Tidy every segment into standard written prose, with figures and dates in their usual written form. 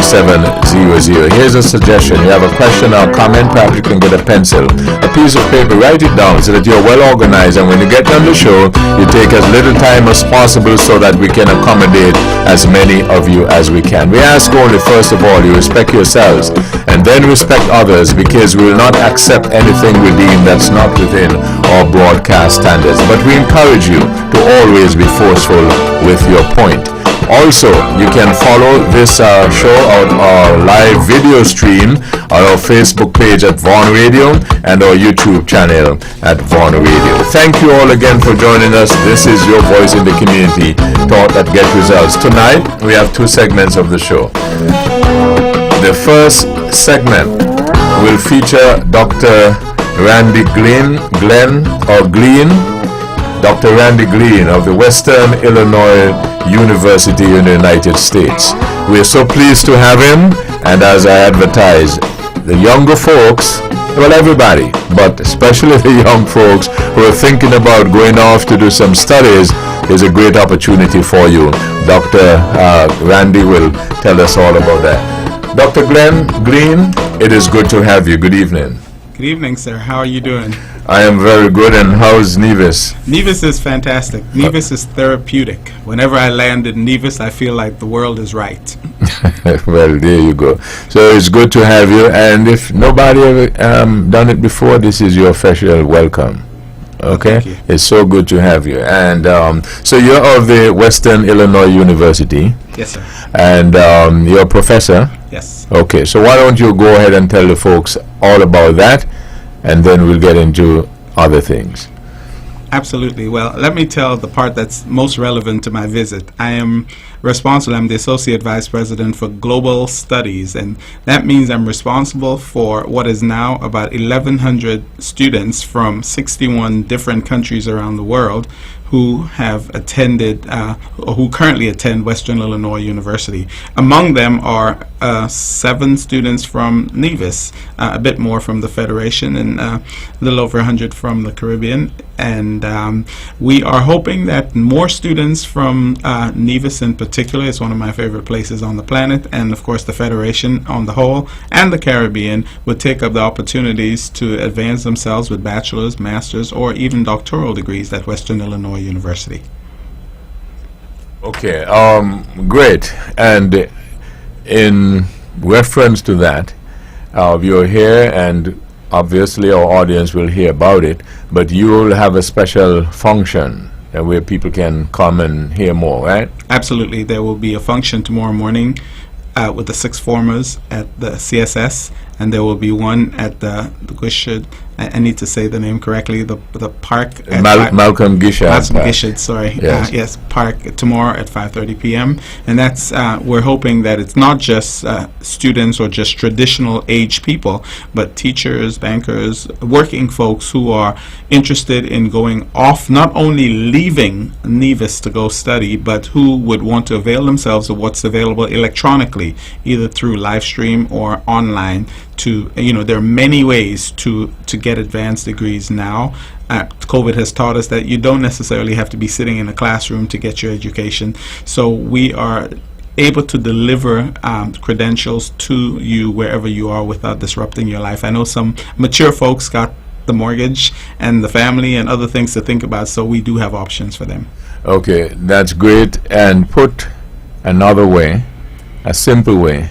1700. Here's a suggestion. You have a question or comment, perhaps you can get a pencil, a piece of paper, write it down so that you're well organized, and when you get on the show, you take as little time as possible so that we can accommodate as many of you as we can. We ask only, first of all, you respect yourselves and then respect others, because we will not accept anything we deem that's not within our broadcast standards. But we encourage you to always be forceful with your point. Also, you can follow this show on our live video stream on our Facebook page at Vaughan Radio and our YouTube channel at Vaughan Radio. Thank you all again for joining us. This is your voice in the community, thought that get results. Tonight, we have two segments of the show. The first segment will feature Dr. Randy Glean Dr. Randy Glean of the Western Illinois University in the United States. We are so pleased to have him, and as I advertised, the younger folks, well, everybody, but especially the young folks who are thinking about going off to do some studies, is a great opportunity for you. Dr. Randy will tell us all about that. Dr. Glean, it is good to have you. Good evening. Good evening, sir. How are you doing? I am very good. And how's Nevis? Nevis is fantastic. Nevis is therapeutic. Whenever I land in Nevis, I feel like the world is right. Well, there you go. So it's good to have you. And if nobody ever done it before, this is your official welcome. Okay? Thank you. It's so good to have you. And so you're of the Western Illinois University. Yes, sir. And you're a professor. Yes. Okay, so why don't you go ahead and tell the folks all about that, and then we'll get into other things. Absolutely. Well, let me tell the part that's most relevant to my visit. I am responsible. I'm the Associate Vice President for Global Studies, and that means I'm responsible for what is now about 1,100 students from 61 different countries around the world who have attended, or who currently attend Western Illinois University. Among them are 7 students from Nevis, a bit more from the Federation, and a little over 100 from the Caribbean. And we are hoping that more students from Nevis in particular, is one of my favorite places on the planet, and of course the Federation on the whole, and the Caribbean, would take up the opportunities to advance themselves with bachelor's, master's, or even doctoral degrees at Western Illinois University. Okay, great. And in reference to that, you're here, and obviously our audience will hear about it, but you will have a special function where people can come and hear more, right? Absolutely. There will be a function tomorrow morning with the 6 formers at the CSS, and there will be one at the Gishad. I need to say the name correctly. The park. At Malcolm Gishad. Malcolm Gishad, sorry. Yes. Yes, park tomorrow at 5:30 p.m. And that's we're hoping that it's not just students or just traditional age people, but teachers, bankers, working folks who are interested in going off, not only leaving Nevis to go study, but who would want to avail themselves of what's available electronically, either through live stream or online. There are many ways to get advanced degrees now. COVID has taught us that you don't necessarily have to be sitting in a classroom to get your education. So we are able to deliver credentials to you wherever you are without disrupting your life. I know some mature folks got the mortgage and the family and other things to think about, so we do have options for them. Okay, that's great. And put another way, a simple way,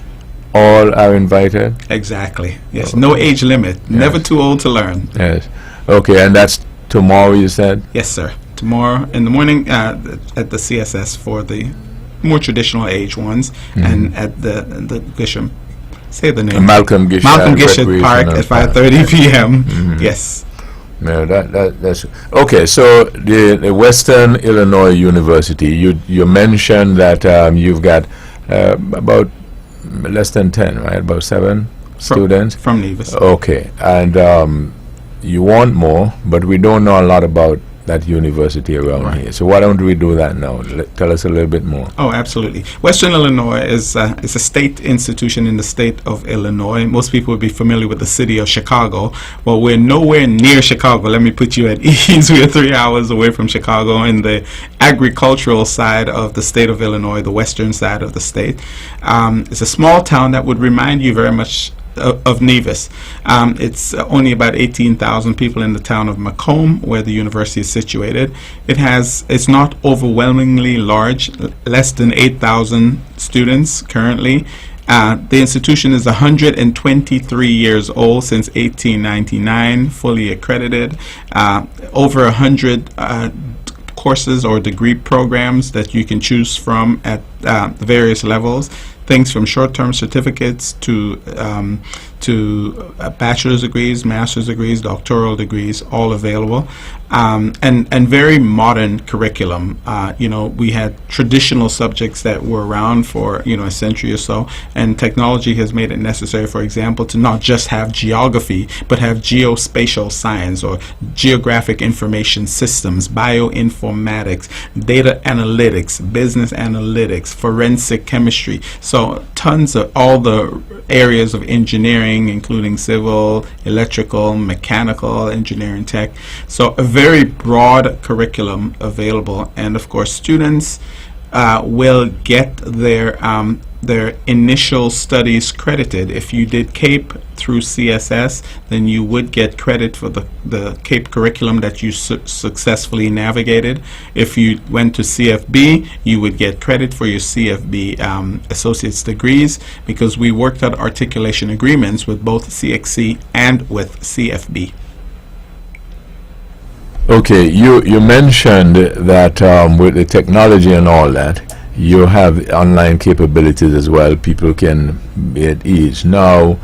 all are invited? Exactly. Yes. No age limit. Yes. Never too old to learn. Yes. Okay, and that's tomorrow, you said? Yes, sir. Tomorrow in the morning at the CSS for the more traditional age ones, and at the Gisham. Say the name. Malcolm Gishad Park at 5:30 p.m. Yes. No, that's okay. So the Western Illinois University. You mentioned that you've got about less than 10, right? About 7 students from Nevis. Okay, and you want more, but we don't know a lot about that university around here. So why don't we do that now? Tell us a little bit more. Oh, absolutely. Western Illinois is a state institution in the state of Illinois. Most people would be familiar with the city of Chicago. Well, we're nowhere near Chicago. Let me put you at ease. We're 3 hours away from Chicago in the agricultural side of the state of Illinois, the western side of the state. It's a small town that would remind you very much of Nevis. It's only about 18,000 people in the town of Macomb, where the university is situated. It's not overwhelmingly large, less than 8,000 students currently. The institution is 123 years old, since 1899, fully accredited. Over 100 courses or degree programs that you can choose from at the various levels. Things from short-term certificates to bachelor's degrees, master's degrees, doctoral degrees, all available, and very modern curriculum. We had traditional subjects that were around for a century or so, and technology has made it necessary, for example, to not just have geography, but have geospatial science or geographic information systems, bioinformatics, data analytics, business analytics, forensic chemistry. So tons of all the areas of engineering, including civil, electrical, mechanical, engineering, tech. So a very broad curriculum available, and of course students will get their initial studies credited. If you did CAPE through CSS, then you would get credit for the CAPE curriculum that you successfully navigated. If you went to CFB, you would get credit for your CFB associate's degrees, because we worked out articulation agreements with both CXC and with CFB. Okay, you mentioned that with the technology and all that, you have online capabilities as well. People can be at ease. Now,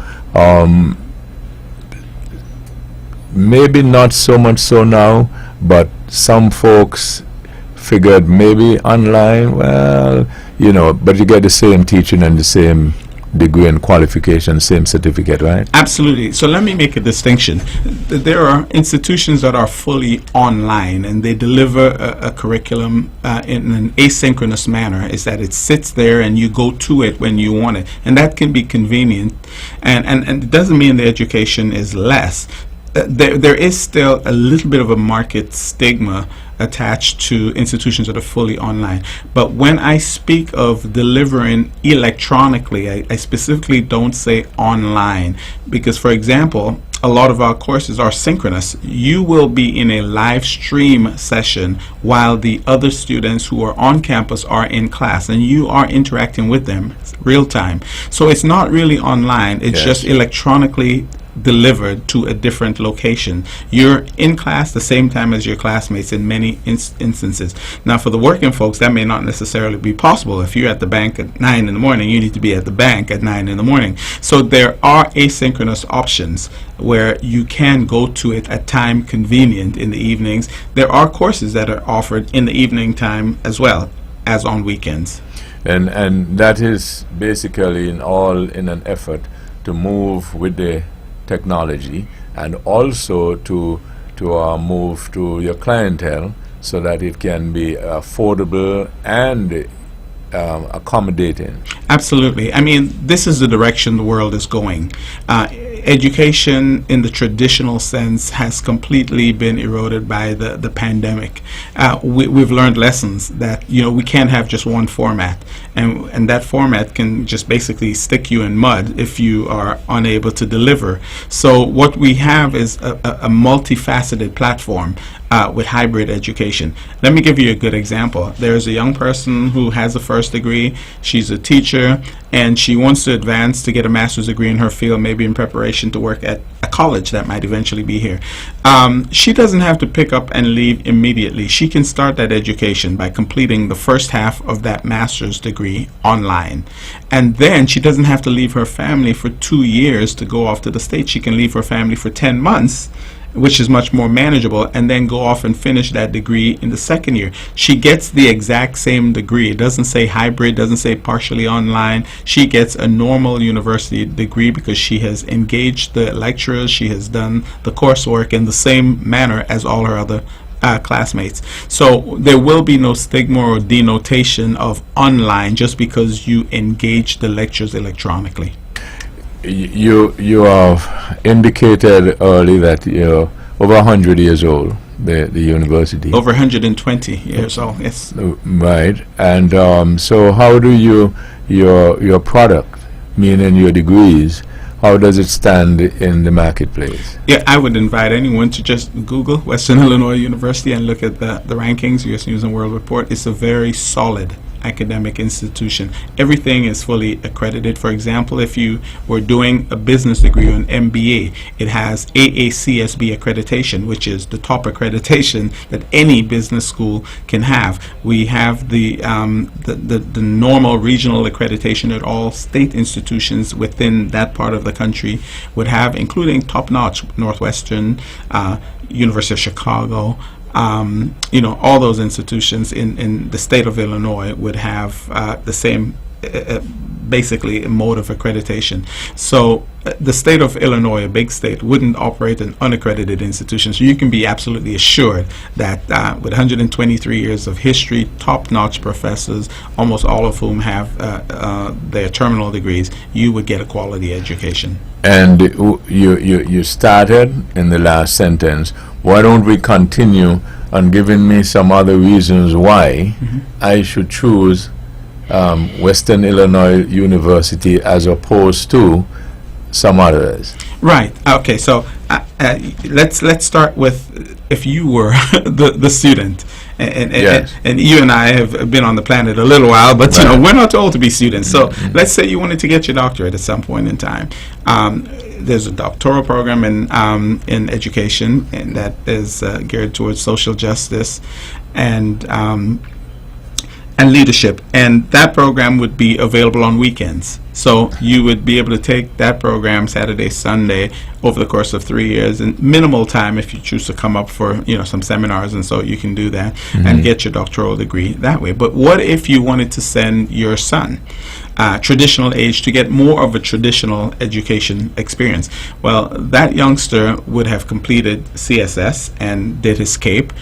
maybe not so much so now, but some folks figured maybe online, well, but you get the same teaching and the same degree and qualification, same certificate, right? Absolutely. So let me make a distinction. There are institutions that are fully online, and they deliver a curriculum in an asynchronous manner. Is that it sits there and you go to it when you want it, and that can be convenient, and it doesn't mean the education is less. There is still a little bit of a market stigma attached to institutions that are fully online. But when I speak of delivering electronically, I specifically don't say online, because, for example, a lot of our courses are synchronous. You will be in a live stream session while the other students who are on campus are in class, and you are interacting with them real time. So it's not really online, it's just electronically delivered to a different location. You're in class the same time as your classmates in many instances. Now, for the working folks, that may not necessarily be possible. If you're at the bank at 9 in the morning, you need to be at the bank at 9 in the morning. So there are asynchronous options where you can go to it at time convenient in the evenings. There are courses that are offered in the evening time as well as on weekends. And that is basically in an effort to move with the technology, and also to move to your clientele so that it can be affordable and accommodating. Absolutely. I mean, this is the direction the world is going. Education in the traditional sense has completely been eroded by the pandemic. We've learned lessons that we can't have just one format, and that format can just basically stick you in mud if you are unable to deliver. So what we have is a multifaceted platform with hybrid education. Let me give you a good example. There's a young person who has a first degree. She's a teacher, and she wants to advance to get a master's degree in her field, maybe in preparation to work at a college that might eventually be here. She doesn't have to pick up and leave immediately. She can start that education by completing the first half of that master's degree online. And then she doesn't have to leave her family for 2 years to go off to the States. She can leave her family for 10 months, which is much more manageable, and then go off and finish that degree in the second year. She gets the exact same degree. It doesn't say hybrid, doesn't say partially online. She gets a normal university degree because she has engaged the lecturers, she has done the coursework in the same manner as all her other classmates. So there will be no stigma or denotation of online just because you engage the lectures electronically. You have indicated early that you're over 100 years old, the university. Over 120 years old, yes. Right. And so how do your product, meaning your degrees, how does it stand in the marketplace? Yeah, I would invite anyone to just Google Western Illinois University and look at the rankings, U.S. News and World Report. It's a very solid academic institution. Everything is fully accredited. For example, if you were doing a business degree or an MBA, it has AACSB accreditation, which is the top accreditation that any business school can have. We have the normal regional accreditation that all state institutions within that part of the country would have, including top-notch Northwestern, University of Chicago. All those institutions in the state of Illinois would have the same, basically, mode of accreditation. So the state of Illinois, a big state, wouldn't operate an unaccredited institution. So you can be absolutely assured that with 123 years of history, top-notch professors, almost all of whom have their terminal degrees, you would get a quality education. And you started in the last sentence. Why don't we continue on giving me some other reasons why I should choose Western Illinois University as opposed to some others? Right. Okay. So let's start with if you were the student, and you and I have been on the planet a little while, but we're not old to be students. So let's say you wanted to get your doctorate at some point in time. There's a doctoral program in education, and that is geared towards social justice and leadership, and that program would be available on weekends. So you would be able to take that program Saturday, Sunday over the course of 3 years, and minimal time if you choose to come up for some seminars, and so you can do that and get your doctoral degree that way. But what if you wanted to send your son, traditional age, to get more of a traditional education experience? Well, that youngster would have completed CSS and did his CAPE,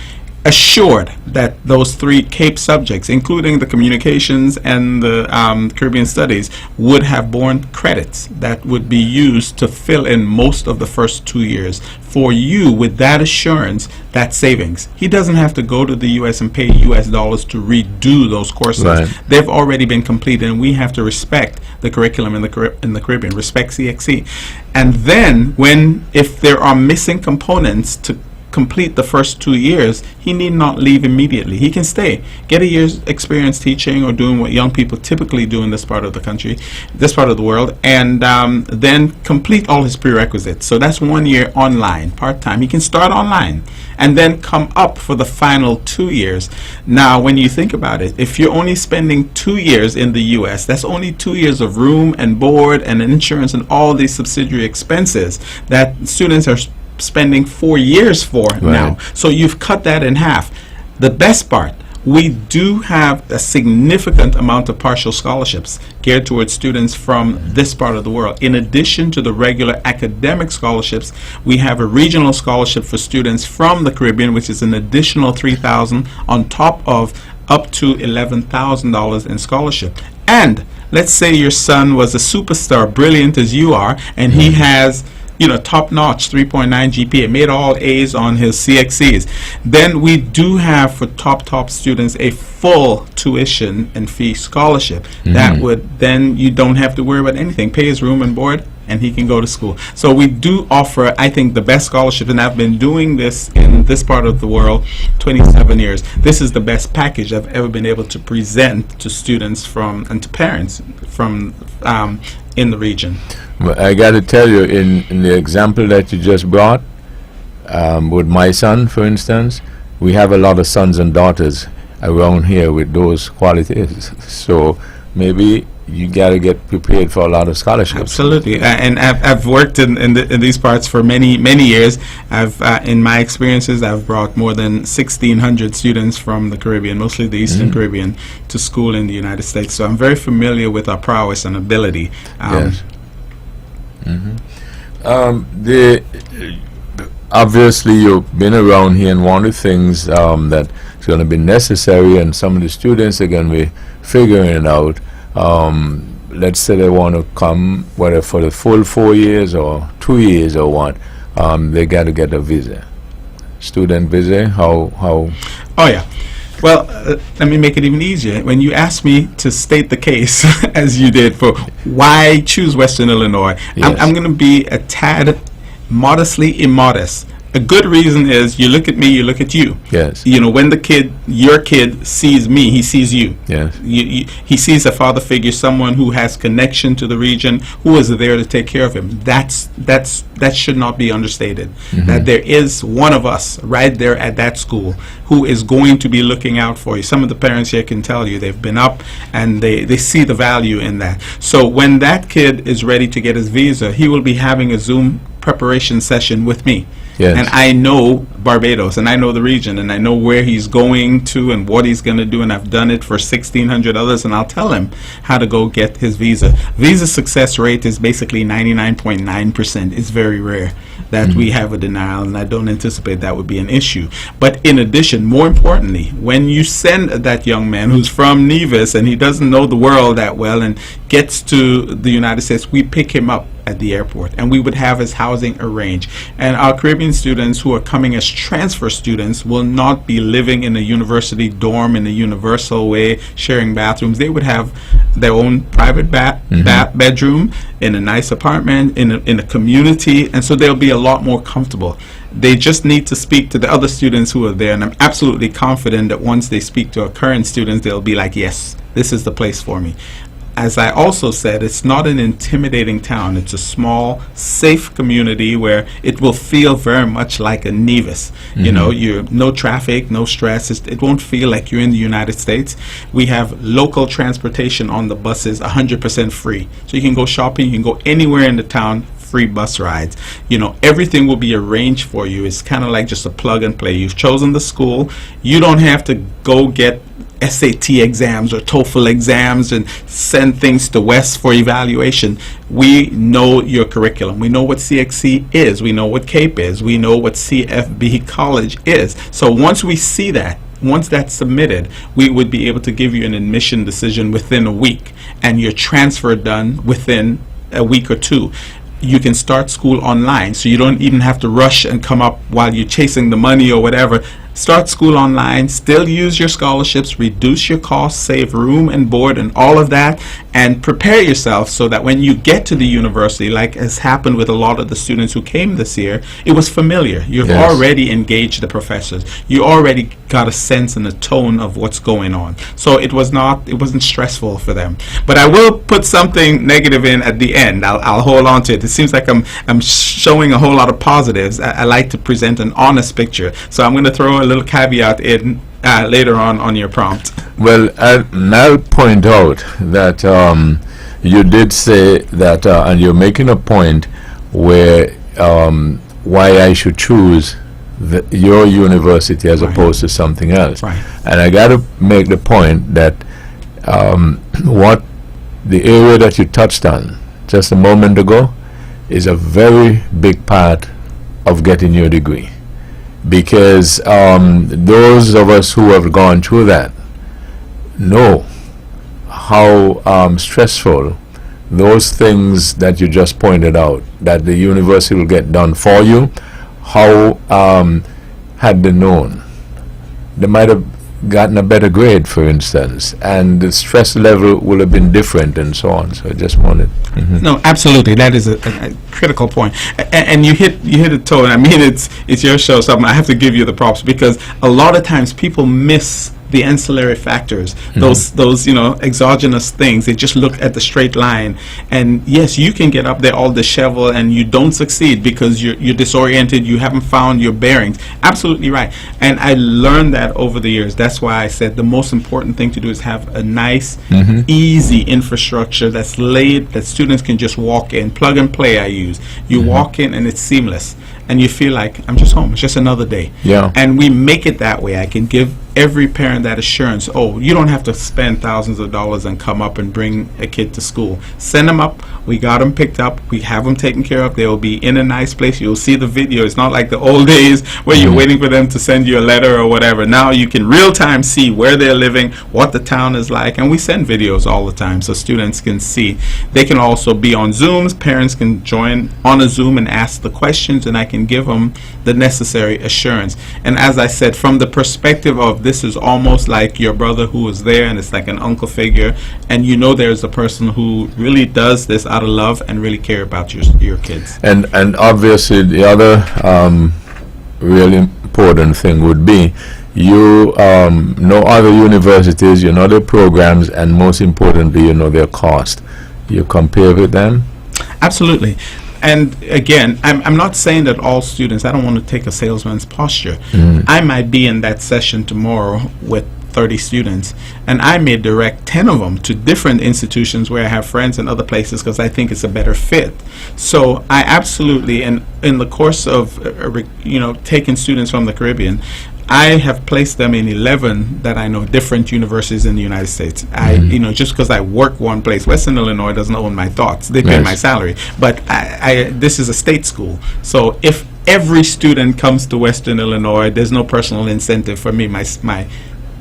assured that those 3 CAPE subjects, including the communications and the Caribbean studies, would have borne credits that would be used to fill in most of the first 2 years for you. With that assurance, that savings, he doesn't have to go to the U.S. and pay U.S. dollars to redo those courses. Right. They've already been completed, and we have to respect the curriculum in the Caribbean, respect CXC. And then if there are missing components to complete the first 2 years, he need not leave immediately. He can stay, get a year's experience teaching or doing what young people typically do in this part of the country, this part of the world, and then complete all his prerequisites. So that's 1 year online, part-time. He can start online and then come up for the final 2 years. Now, when you think about it, if you're only spending 2 years in the U.S., that's only 2 years of room and board and insurance and all these subsidiary expenses that students are spending 4 years for now. So you've cut that in half. The best part, we do have a significant amount of partial scholarships geared towards students from this part of the world. In addition to the regular academic scholarships, we have a regional scholarship for students from the Caribbean, which is an additional $3,000 on top of up to $11,000 in scholarship. And let's say your son was a superstar, brilliant as you are, and he has top-notch 3.9 GPA, made all A's on his CXCs. Then we do have for top students a full tuition and fee scholarship. That would, then you don't have to worry about anything. Pay his room and board, and he can go to school. So we do offer, I think, the best scholarship, and I've been doing this in this part of the world 27 years. This is the best package I've ever been able to present to students and to parents from in the region. Well, I got to tell you, in the example that you just brought, with my son, for instance, we have a lot of sons and daughters around here with those qualities. So maybe you got to get prepared for a lot of scholarships. Absolutely, and I've worked in these parts for many years. I've in my experiences, I've brought more than 1,600 students from the Caribbean, mostly the Eastern Caribbean, to school in the United States. So I'm very familiar with our prowess and ability. Yes. obviously you've been around here, and one of the things that's going to be necessary, and some of the students are going to be figuring it out. Let's say they want to come, whether for the full 4 years or 2 years or what, they got to get a visa. Student visa, how? Oh, yeah. Well, let me make it even easier. When you asked me to state the case, as you did, for why choose Western Illinois, Yes. I'm going to be a tad modestly immodest. A good reason is you look at me, you look at you. Yes. You know, when your kid sees me, he sees you. Yes. He sees a father figure, someone who has connection to the region, who is there to take care of him. That should not be understated. That there is one of us right there at that school who is going to be looking out for you. Some of the parents here can tell you they've been up and they see the value in that. So when that kid is ready to get his visa, he will be having a Zoom preparation session with me. Yes. And I know Barbados, and I know the region, and I know where he's going to and what he's going to do, and I've done it for 1,600 others, and I'll tell him how to go get his visa. Visa success rate is basically 99.9%. It's very rare that we have a denial, and I don't anticipate that would be an issue. But in addition, more importantly, when you send that young man who's from Nevis and he doesn't know the world that well and gets to the United States, we pick him up at the airport, and we would have his housing arranged. And our Caribbean students who are coming as transfer students will not be living in a university dorm in a universal way, sharing bathrooms. They would have their own private bedroom in a nice apartment, in a community, and so they'll be a lot more comfortable. They just need to speak to the other students who are there, and I'm absolutely confident that once they speak to our current students, they'll be like, yes, this is the place for me. As I also said, it's not an intimidating town. It's a small, safe community where it will feel very much like a Nevis. You know, no traffic, no stress. It won't feel like you're in the United States. We have local transportation on the buses, 100% free. So you can go shopping, you can go anywhere in the town, free bus rides. You know, everything will be arranged for you. It's kind of like just a plug and play. You've chosen the school. You don't have to go get SAT exams or TOEFL exams and send things to West for evaluation. We know your curriculum. We know what CXC is. We know what CAPE is. We know what CFB College is. So once we see that, once that's submitted, we would be able to give you an admission decision within a week and your transfer done within a week or two. You can start school online, so you don't even have to rush and come up while you're chasing the money or whatever. Start school online, still use your scholarships, reduce your costs, save room and board and all of that, and prepare yourself so that when you get to the university, like has happened with a lot of the students who came this year, it was familiar. You've already engaged the professors. You already got a sense and a tone of what's going on. So it wasn't stressful for them. But I will put something negative in at the end. I'll hold on to it. It seems like I'm showing a whole lot of positives. I like to present an honest picture. So I'm going to throw a little caveat in later on your prompt. Well, I'll point out that you did say that, and you're making a point where why I should choose your university as opposed to something else. Right. And I got to make the point that what the area that you touched on just a moment ago is a very big part of getting your degree. Because those of us who have gone through that know how stressful those things that you just pointed out, that the university will get done for you, how had they known, they might have gotten a better grade, for instance, and the stress level will have been different and so on. So I just wanted No, absolutely, that is a critical point. And you hit a toe. I mean, it's your show, so I have to give you the props, because a lot of times people miss the ancillary factors, those exogenous things. They just look at the straight line, and yes, you can get up there all disheveled and you don't succeed because you're disoriented, you haven't found your bearings. Absolutely right. And I learned that over the years. That's why I said the most important thing to do is have a nice, easy infrastructure that's laid, that students can just walk in. Plug and play I use. You walk in and it's seamless, and you feel like, I'm just home, it's just another day. Yeah. And we make it that way. I can give every parent that assurance, oh, you don't have to spend thousands of dollars and come up and bring a kid to school. Send them up. We got them picked up. We have them taken care of. They will be in a nice place. You'll see the video. It's not like the old days where you're waiting for them to send you a letter or whatever. Now you can real time see where they're living, what the town is like, and we send videos all the time so students can see. They can also be on Zooms. Parents can join on a Zoom and ask the questions, and I can give them the necessary assurance. And as I said, from the perspective of this is almost like your brother who is there, and it's like an uncle figure, and you know there's a person who really does this out of love and really care about your kids. And obviously the other really important thing would be you know other universities, you know their programs, and most importantly, you know their cost. You compare with them? Absolutely. And again, I'm not saying that all students, I don't want to take a salesman's posture. I might be in that session tomorrow with 30 students, and I may direct 10 of them to different institutions where I have friends in other places because I think it's a better fit. So I absolutely, and in the course of taking students from the Caribbean, I have placed them in 11 that I know different universities in the United States. Just because I work one place, Western Illinois doesn't own my thoughts. They pay my salary. But this is a state school. So if every student comes to Western Illinois, there's no personal incentive for me. My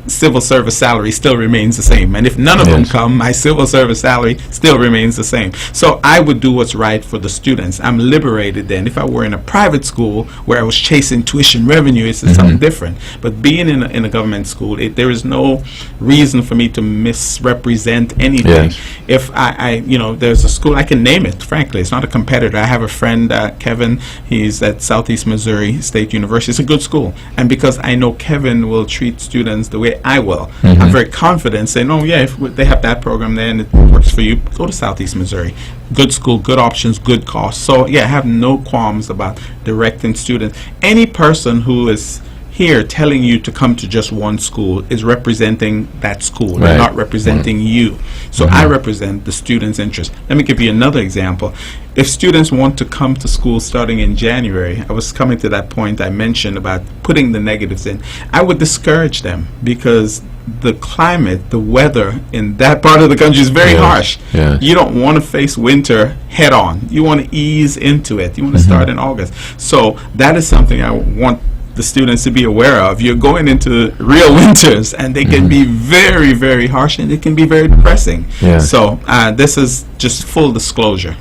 civil service salary still remains the same. And if none of them come, my civil service salary still remains the same. So I would do what's right for the students. I'm liberated then. If I were in a private school where I was chasing tuition revenue, it's something different. But being in a government school, there is no reason for me to misrepresent anything. If there's a school, I can name it, frankly. It's not a competitor. I have a friend, Kevin, he's at Southeast Missouri State University. It's a good school. And because I know Kevin will treat students the way I will, I'm very confident saying, oh yeah, if they have that program there and it works for you, go to Southeast Missouri. Good school, good options, good cost. So yeah, I have no qualms about directing students. Any person who is here telling you to come to just one school is representing that school. They're not representing you. So I represent the students' interest. Let me give you another example. If students want to come to school starting in January, I was coming to that point I mentioned about putting the negatives in, I would discourage them because the climate, the weather in that part of the country is very harsh. You don't want to face winter head on. You want to ease into it. You want to start in August. So that is something I want the students to be aware of. You're going into real winters, and they can be very, very harsh, and it can be very depressing. So this is just full disclosure.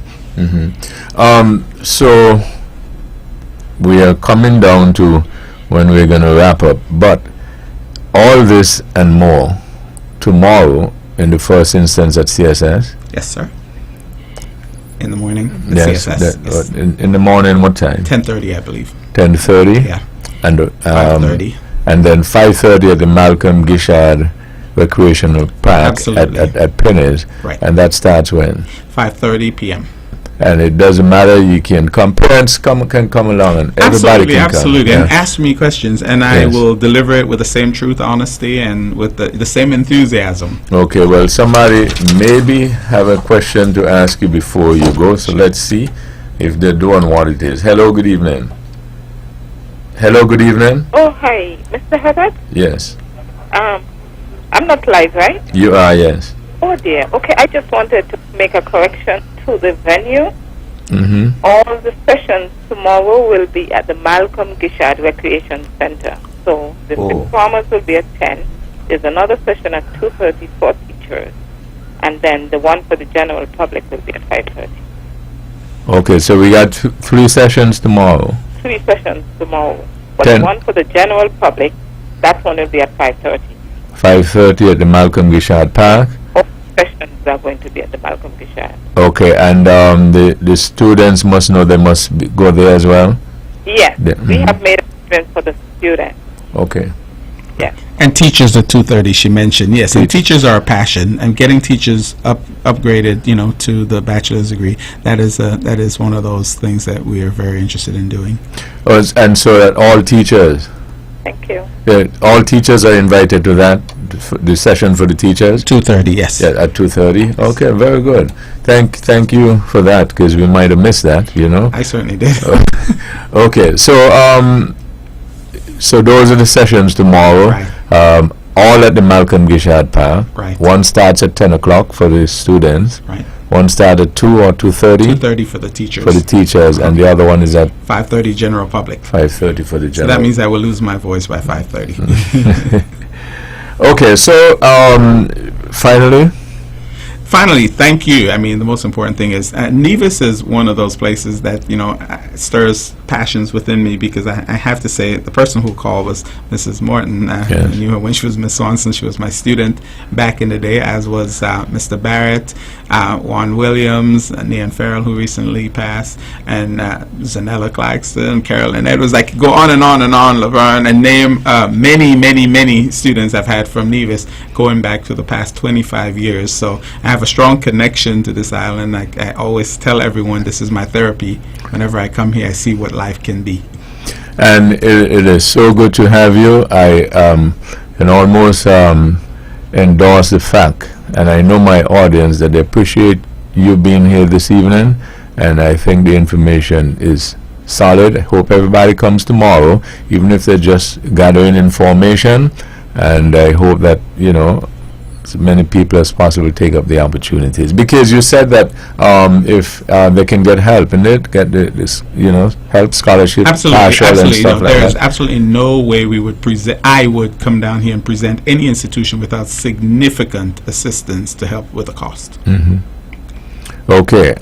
So we are coming down to when we're going to wrap up, but all this and more tomorrow in the first instance at CSS? Yes, sir. In the morning at CSS. Yes. In the morning, what time? 10:30, I believe. 10:30? Yeah. And 5:30. And then 5:30 at the Malcolm Gishard Recreational Park at Penny's. Right. And that starts when? 5:30 p.m. And it doesn't matter, you can come, parents can come along, and everybody can absolutely, come. and ask me questions, and I will deliver it with the same truth, honesty, and with the same enthusiasm. Okay, well, somebody maybe have a question to ask you before you go, so let's see if they're doing what it is. Hello, good evening. Hello, good evening. Oh, hi, Mr. Herbert? Yes. I'm not live, right? You are, yes. Oh, dear. Okay, I just wanted to make a correction to the venue. Mm-hmm. All the sessions tomorrow will be at the Malcolm Gishard Recreation Center. So the performance will be at 10. There's another session at 2:30 for teachers. And then the one for the general public will be at 5:30. Okay, so we got 3 sessions tomorrow. 3 sessions tomorrow. But the one for the general public, that one will be at 5:30. 5:30 at the Malcolm Gishard Park. All sessions are going to be at the Malcolm Gishard. Okay, and the students must know they must go there as well? Yes, we have made arrangements for the students. Okay. Yes. And teachers at 2:30, she mentioned. Yes, and teachers are a passion, and getting teachers upgraded, to the bachelor's degree. That is one of those things that we are very interested in doing. Oh, and so that all teachers. Thank you. All teachers are invited to that, the session for the teachers? 2:30, yes. Yeah, at 2:30. Okay, very good. Thank you for that, because we might have missed that, I certainly did. Okay, so those are the sessions tomorrow. Right. all at the Malcolm Gishad Park. Right. One starts at 10 o'clock for the students. Right. One starts at 2 or 2:30? 2:30 for the teachers. For the teachers, and the other one is at 5:30 general public. 5:30 for the So general. that means I will lose my voice by 5:30. Okay, so finally, thank you. I mean, the most important thing is Nevis is one of those places that, stirs passions within me, because I have to say the person who called was Mrs. Morton. Yes. I knew her when she was Miss Swanson. She was my student back in the day, as was Mr. Barrett, Juan Williams, Nean Farrell, who recently passed, and Zanella Claxton, Carolyn Edwards. I could go on and on and on, Laverne, and name many students I've had from Nevis going back to the past 25 years. So I have a strong connection to this island. I always tell everyone this is my therapy. Whenever I come here, I see what life can be. and it is so good to have you. I can almost endorse the fact, and I know my audience, that they appreciate you being here this evening, and I think the information is solid. I hope everybody comes tomorrow, even if they're just gathering information, and I hope that, as many people as possible take up the opportunities, because you said that if they can get help in it, get this, help scholarship, partial and stuff like There's that. absolutely no way I would come down here and present any institution without significant assistance to help with the cost. Mm-hmm. Okay,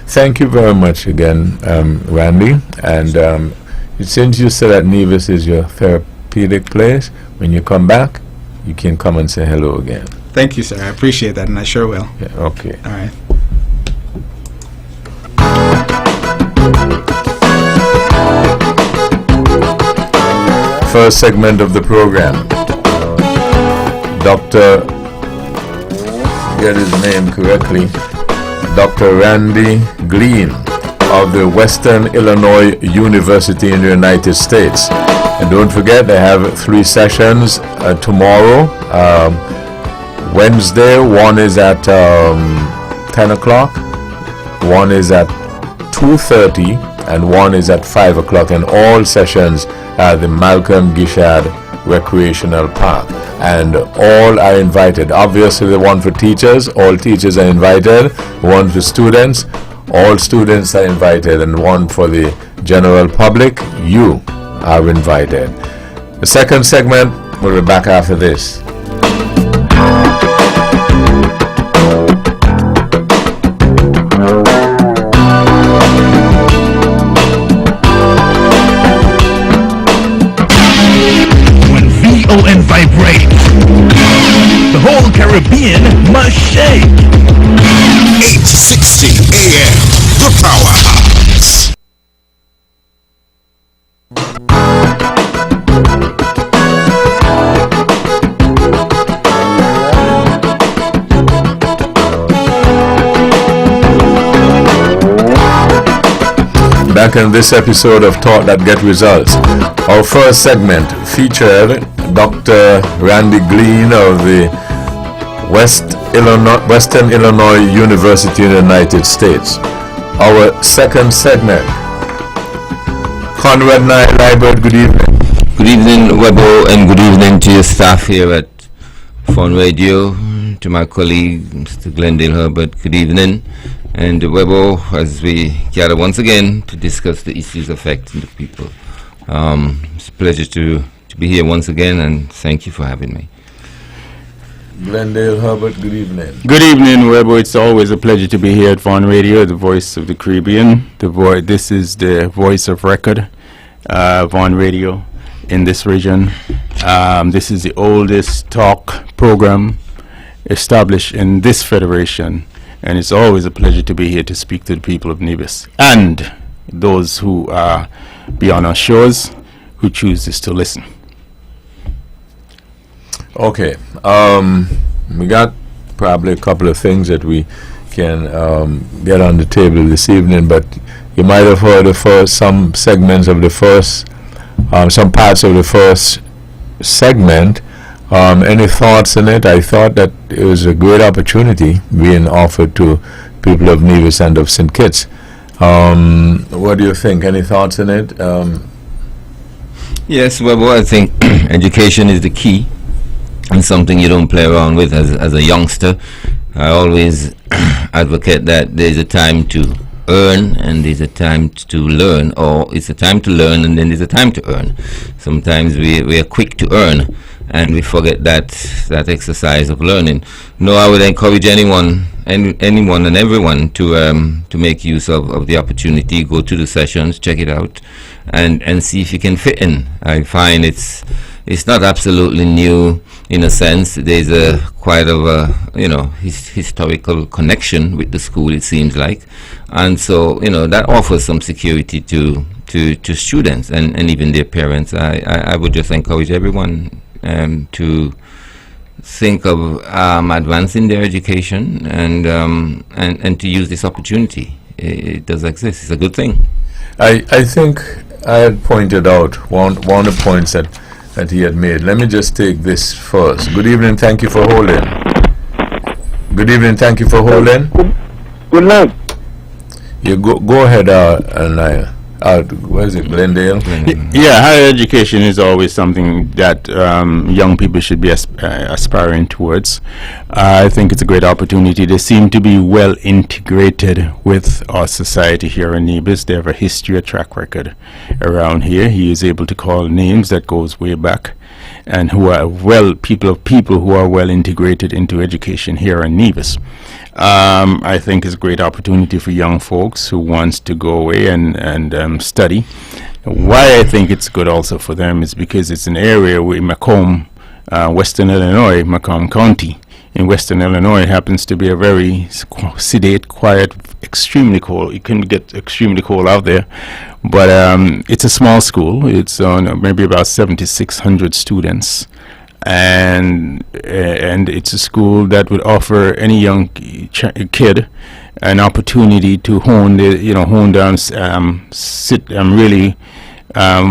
thank you very much again, Randy. And since you said that Nevis is your therapeutic place, when you come back, you can come and say hello again. Thank you, sir. I appreciate that, and I sure will. Yeah, okay. All right. First segment of the program. Dr. Get his name correctly. Dr. Randy Glean of the Western Illinois University in the United States. And don't forget, they have 3 sessions tomorrow. Wednesday, one is at 10 o'clock, one is at 2:30, and one is at 5 o'clock. And all sessions at the Malcolm Gishad Recreational Park. And all are invited. Obviously, the one for teachers, all teachers are invited. One for students, all students are invited. And one for the general public, you are invited. The second segment, we'll be back after this. When VON vibrates, the whole Caribbean must shake. 860 AM, the powerhouse. Back in this episode of Talk That Get Results. Our first segment featured Dr. Randy Glean of the Western Illinois University in the United States. Our second segment, Conrad Liebert, good evening. Good evening, Webbo, and good evening to your staff here at Phone Radio, to my colleague, Mr. Glendale Herbert, good evening. And Webbo, as we gather once again to discuss the issues affecting the people. It's a pleasure to be here once again, and thank you for having me. Glendale Herbert, good evening. Good evening, Webbo. It's always a pleasure to be here at Vaughan Radio, the voice of the Caribbean. This is the voice of record, Vaughan Radio in this region. This is the oldest talk program established in this federation, and it's always a pleasure to be here to speak to the people of Nevis and those who are beyond our shores who chooses to listen. Okay, we got probably a couple of things that we can get on the table this evening, but you might have heard some segments of the first, some parts of the first segment. Any thoughts on it? I thought that it was a great opportunity being offered to people of Nevis and of St. Kitts. What do you think? Any thoughts on it? Yes, well, I think education is the key and something you don't play around with as a youngster. I always advocate that there's a time to earn and there's a time to learn, or it's a time to learn and then there's a time to earn. Sometimes we are quick to earn and we forget that exercise of learning. No, I would encourage anyone and everyone to make use of the opportunity. Go to the sessions, check it out, and see if you can fit in. I find it's not absolutely new in a sense. There's quite of a historical connection with the school, it seems like, and so that offers some security to students and even their parents. I would just encourage everyone to think of advancing their education and to use this opportunity. It does exist. It's a good thing. I think I had pointed out one of the points that he had made. Let me just take this first. Good evening, thank you for holding. Good evening, thank you for holding. Good night. You go ahead, where is it, Glendale? Yeah, higher education is always something that young people should be aspiring towards. I think it's a great opportunity. They seem to be well integrated with our society here in Nevis. They have a history, a track record around here. He is able to call names that goes way back, and who are people who are well integrated into education here in Nevis. I think it's a great opportunity for young folks who wants to go away and study. Why I think it's good also for them is because it's an area where Macomb, Western Illinois, Macomb County in Western Illinois happens to be a very sedate, quiet, extremely cold. It can get extremely cold out there, but it's a small school. It's maybe about 7,600 students. And it's a school that would offer any young kid an opportunity to hone down, sit and really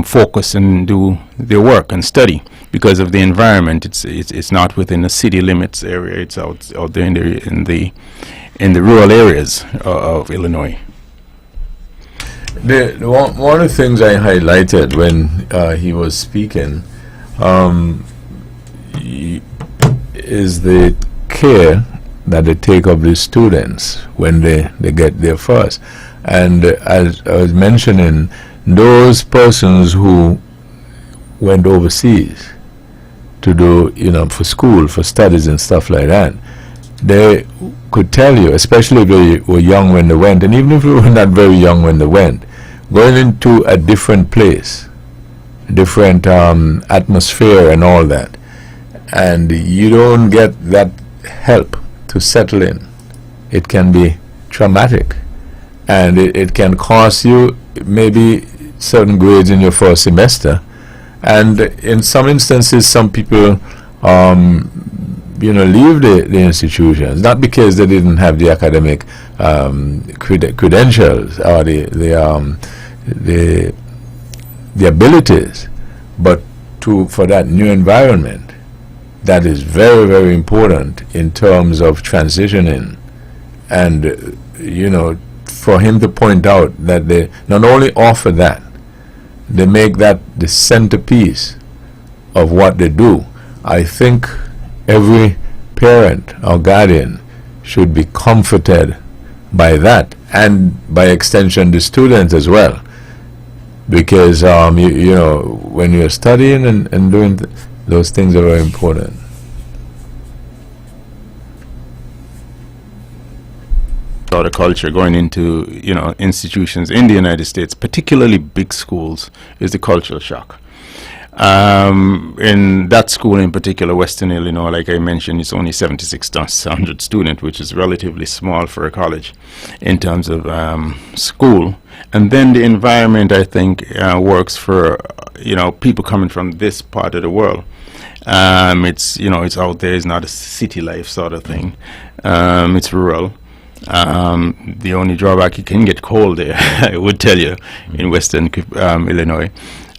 focus and do their work and study because of the environment. It's not within the city limits area. It's out there in the rural areas of Illinois. One of the things I highlighted when he was speaking is the care that they take of the students when they get there first. And as I was mentioning, those persons who went overseas to do, for school, for studies and stuff like that, they could tell you, especially if they were young when they went, and even if they were not very young when they went, going into a different place, different atmosphere and all that, and you don't get that help to settle in, it can be traumatic, and it can cost you maybe certain grades in your first semester, and in some instances some people leave the institutions not because they didn't have the academic credentials or the abilities, but for that new environment that is very, very important in terms of transitioning. And for him to point out that they not only offer that, they make that the centerpiece of what they do. I think every parent or guardian should be comforted by that, and by extension the students as well, because when you're studying and doing those things are very important. Sort of culture going into institutions in the United States, particularly big schools, is the cultural shock. In that school in particular, Western Illinois, like I mentioned, it's only 7,600 students, which is relatively small for a college in terms of school. And then the environment, I think, works for people coming from this part of the world. It's out there. It's not a city life sort of thing. It's rural. The only drawback, you can get cold there, I would tell you, in Western Illinois.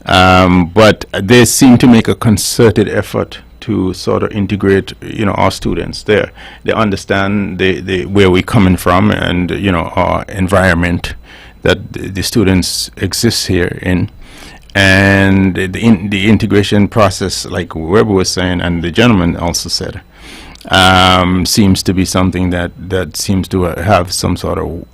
But they seem to make a concerted effort to sort of integrate, our students there. They understand where we're coming from and, our environment that the students exist here in. And the integration process, like Webbo was saying, and the gentleman also said, seems to be something that seems to have some sort of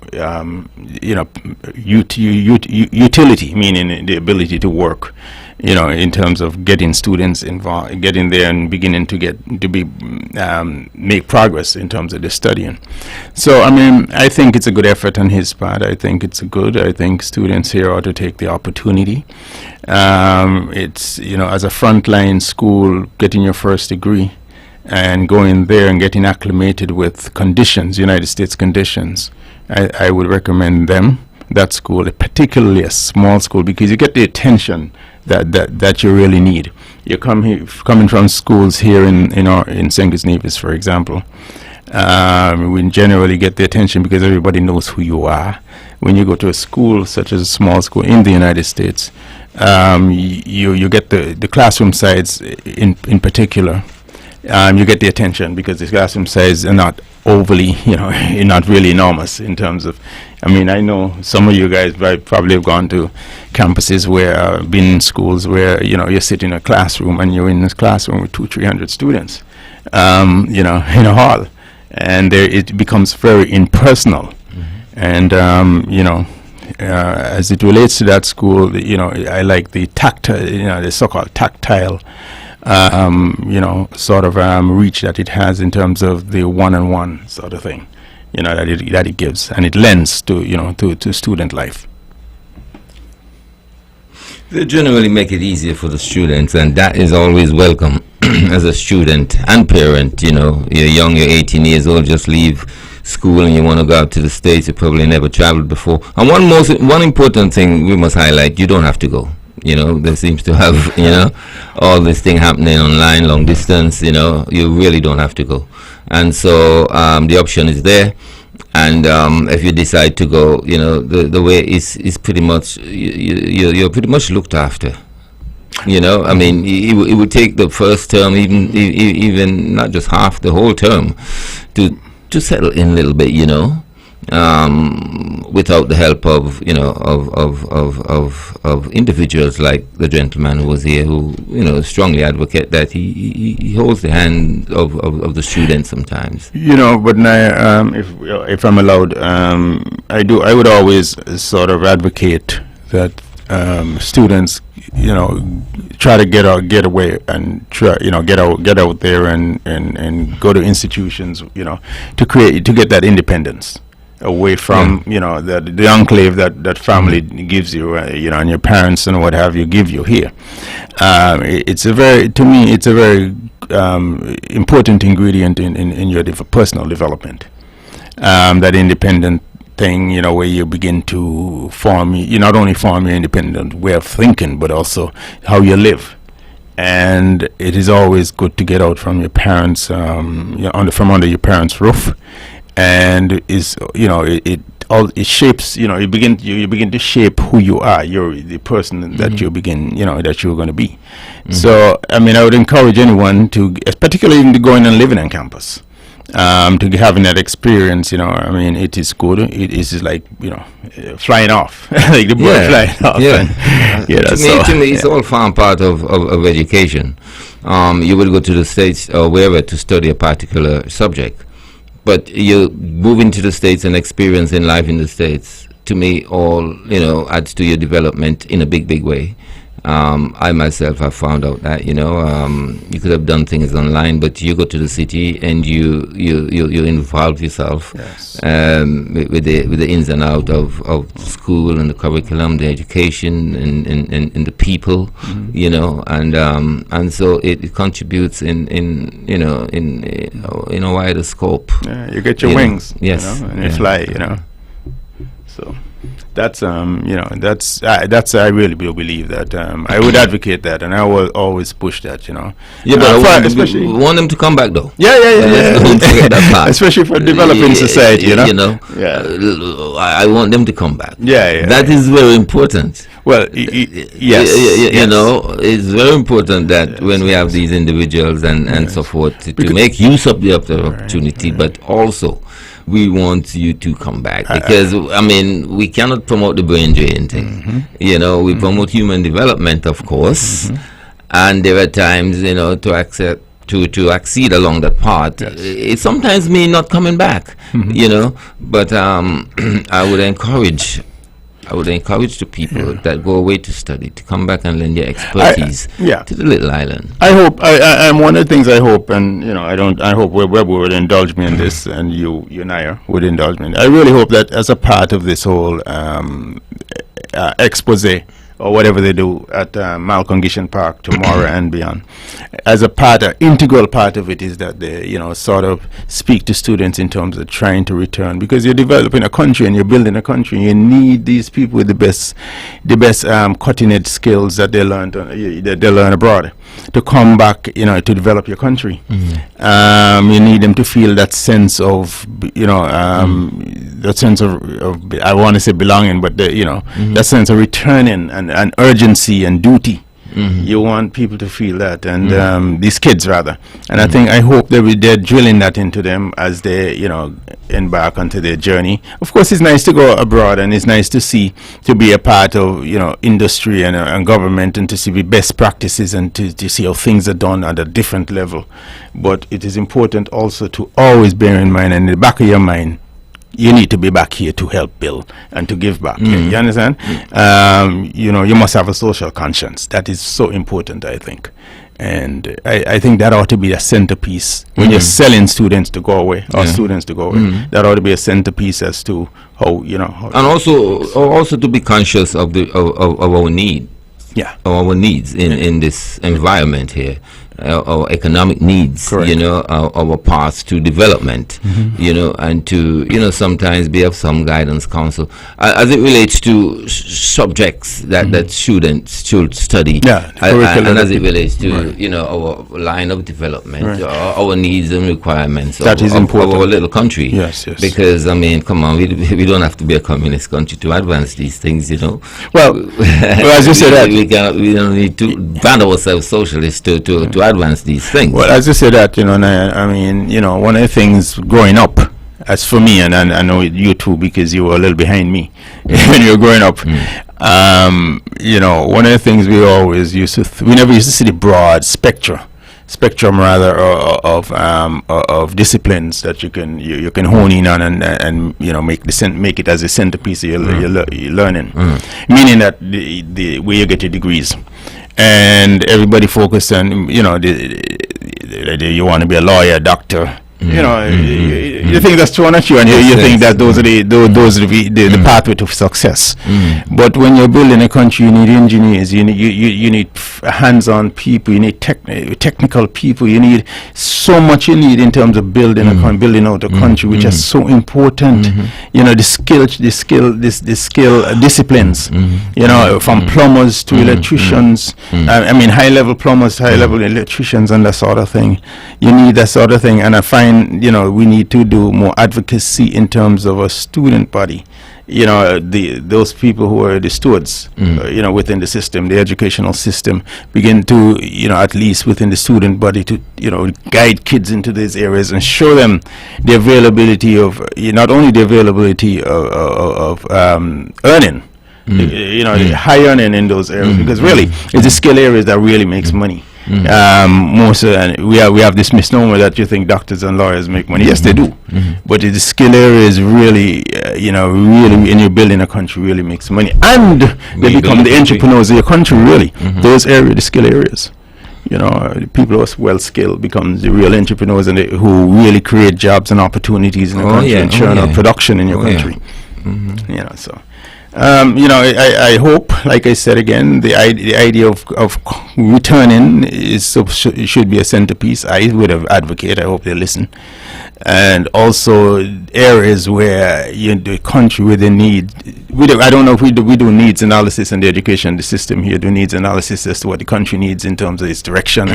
utility, meaning the ability to work, in terms of getting students involved, getting there and beginning to make progress in terms of the studying. So I think it's a good effort on his part. I think students here ought to take the opportunity. It's as a frontline school, getting your first degree and going there and getting acclimated with conditions, United States conditions, I would recommend that school, particularly a small school, because you get the attention that you really need. You coming from schools here in St. Kitts Nevis, for example, we generally get the attention because everybody knows who you are. When you go to a school such as a small school in the United States, you get the classroom size in particular. You get the attention because the classroom size are not overly, not really enormous in terms of. I know some of you guys probably have gone to campuses where, been in schools where, you sit in a classroom and you're in this classroom with 200-300 students, in a hall, and it becomes very impersonal. And, as it relates to that school, I like the tactile, the so-called tactile sort of reach that it has in terms of the one-on-one sort of thing, that it gives, and it lends to to student life. They generally make it easier for the students, and that is always welcome as a student and parent. You're young, you're 18 years old, just leave school and you want to go out to the States. You probably never traveled before. And one important thing we must highlight: you don't have to go. There seems to have, all this thing happening online, long distance, you really don't have to go. And so the option is there. And if you decide to go, the way is pretty much, you're pretty much looked after. It would take the first term, even not just half, the whole term, to settle in a little bit, without the help of of individuals like the gentleman who was here, who strongly advocate that he holds the hand of the students sometimes. But now, if I'm allowed, I would always sort of advocate that students try to get away and try get out there and go to institutions to get that independence away from the enclave that family gives you, and your parents and what have you give you here. It's a very important ingredient in your personal development, that independent thing, where you begin to you not only form your independent way of thinking, but also how you live. And it is always good to get out from your parents, from under your parents' roof. And it shapes, you begin to shape who you are. You're the person that you begin, that you're going to be. So I would encourage anyone particularly to going and living on campus, to having that experience. It is good. It is like flying off, like the bird flying off. Yeah. To me, it's all form part of education. You would go to the States or wherever to study a particular subject. But you move into the States and experiencing life in the States, to me, all, adds to your development in a big way. I myself have found out that, you could have done things online, but you go to the city and you involve yourself with the ins and outs of school and the curriculum, the education and the people, and so it contributes in a wider scope. Yeah, you get your wings, and you fly, So. That's I really do believe that. I would advocate that, and I will always push that. Yeah, but especially we want them to come back though. Yeah. Don't forget that part. Especially for developing society, I want them to come back. That is very important. Well, yes. It's very important that when we have these individuals and so forth to make use of the opportunity, but also we want you to come back, because I mean, we cannot promote the brain drain thing. You know, we promote human development, of course, and there are times, you know, to accept to accede along that path. It sometimes means not coming back. You know, but I would encourage the people that go away to study to come back and lend their expertise to the little island. I hope. I'm one of the things I hope, and you know, I hope Webbo would indulge me in this, and you and I would indulge me. I really hope that as a part of this whole expose or whatever they do at Malcolm Gishan Park tomorrow and beyond, as a part, an integral part of it is that they, you know, sort of speak to students in terms of trying to return, because you're developing a country and you're building a country. You need these people with the best cutting edge skills that they learn abroad to come back, you know, to develop your country. You need them to feel that sense of, you know, that sense of I want to say belonging, but you know, that sense of returning and urgency and duty. You want people to feel that, and these kids rather. And I hope they're drilling that into them as they, you know, embark onto their journey. Of course, it's nice to go abroad, and it's nice to be a part of, you know, industry and government, and to see the best practices, and to see how things are done at a different level. But it is important also to always bear in mind, and in the back of your mind, you need to be back here to help build and to give back. You understand? You know, you must have a social conscience. That is so important, I think. And I think that ought to be a centerpiece when you're selling students to go away, or students to go away. That ought to be a centerpiece as to how, you know. And also to be conscious of our need. Our needs in this environment here. Our economic needs, you know, our paths to development, you know, and to, you know, sometimes be of some guidance counsel as it relates to subjects that students should study, and as it relates to, you know, our line of development, our needs and requirements that is important of our little country. Yes. Because I mean, come on, we don't have to be a communist country to advance these things, you know. Well, as you said, that we don't need to brand ourselves socialists to advance these things. Well, as you say that, you know, I mean, you know, one of the things growing up, as for me, and I know you too, because you were a little behind me when you were growing up, you know, one of the things we always used to, we never used to see the broad spectrum rather of disciplines that you can hone in on and you know, make it as a centerpiece of your learning, meaning that the where you get your degrees. And everybody focused on, you know, you want to be a lawyer, doctor. You know, you think that's true or not true, and you think that those are the pathway to success. But when you're building a country, you need engineers, you need hands-on people, you need technical people, you need so much you need in terms of building out a country, which is so important. You know, the skill disciplines. You know, from plumbers to electricians. I mean, high-level plumbers, high-level electricians, and that sort of thing. You need that sort of thing, and I find, you know, we need to do more advocacy in terms of a student body. You know, those people who are the stewards, you know, within the system, the educational system, begin to, you know, at least within the student body, to, you know, guide kids into these areas and show them the availability of, not only the availability of earning, you know, the high earning in those areas, because really it's the skill areas that really makes money. Most we have this misnomer that you think doctors and lawyers make money. Yes, they do, but the skill areas really, you know, really, when you're building a country, really makes money, and they become the entrepreneurs of your country. Really, those areas, the skill areas. You know, the people who are well skilled become the real entrepreneurs, and who really create jobs and opportunities in the country and churn out production in your country. You know, so. You know, I hope, like I said again, the idea of returning should be a centerpiece. I would have advocate. I hope they listen. And also areas where the country where they need. I don't know if we do needs analysis in the education system here. Do needs analysis as to what the country needs in terms of its direction,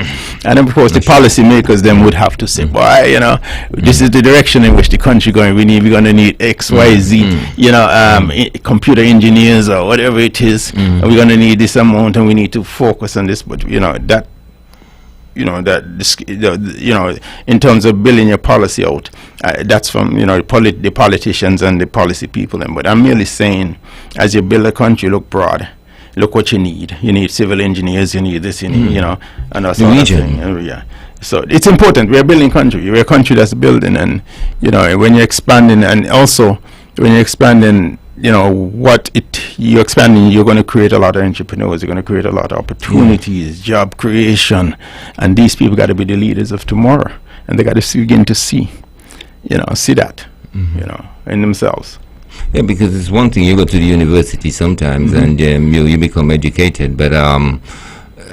and of course the policy makers then would have to say, "Boy, you know, this is the direction in which the country going. We're going to need X, Y, Z. You know, computer engineers or whatever it is. And we're going to need this amount, and we need to focus on this." But you know, that in terms of building your policy out, that's from the politicians and the policy people. But I'm merely saying, as you build a country, look broad. Look what you need. You need civil engineers. You need this. You need and that sort of thing. Yeah. So it's important. We're building country. We're a country that's building, and when you're expanding, and also when you're expanding, you're expanding, you're going to create a lot of entrepreneurs. You're going to create a lot of opportunities, job creation, and these people got to be the leaders of tomorrow, and they got to begin to see that, in themselves. Yeah, because it's one thing, you go to the university sometimes and you become educated, but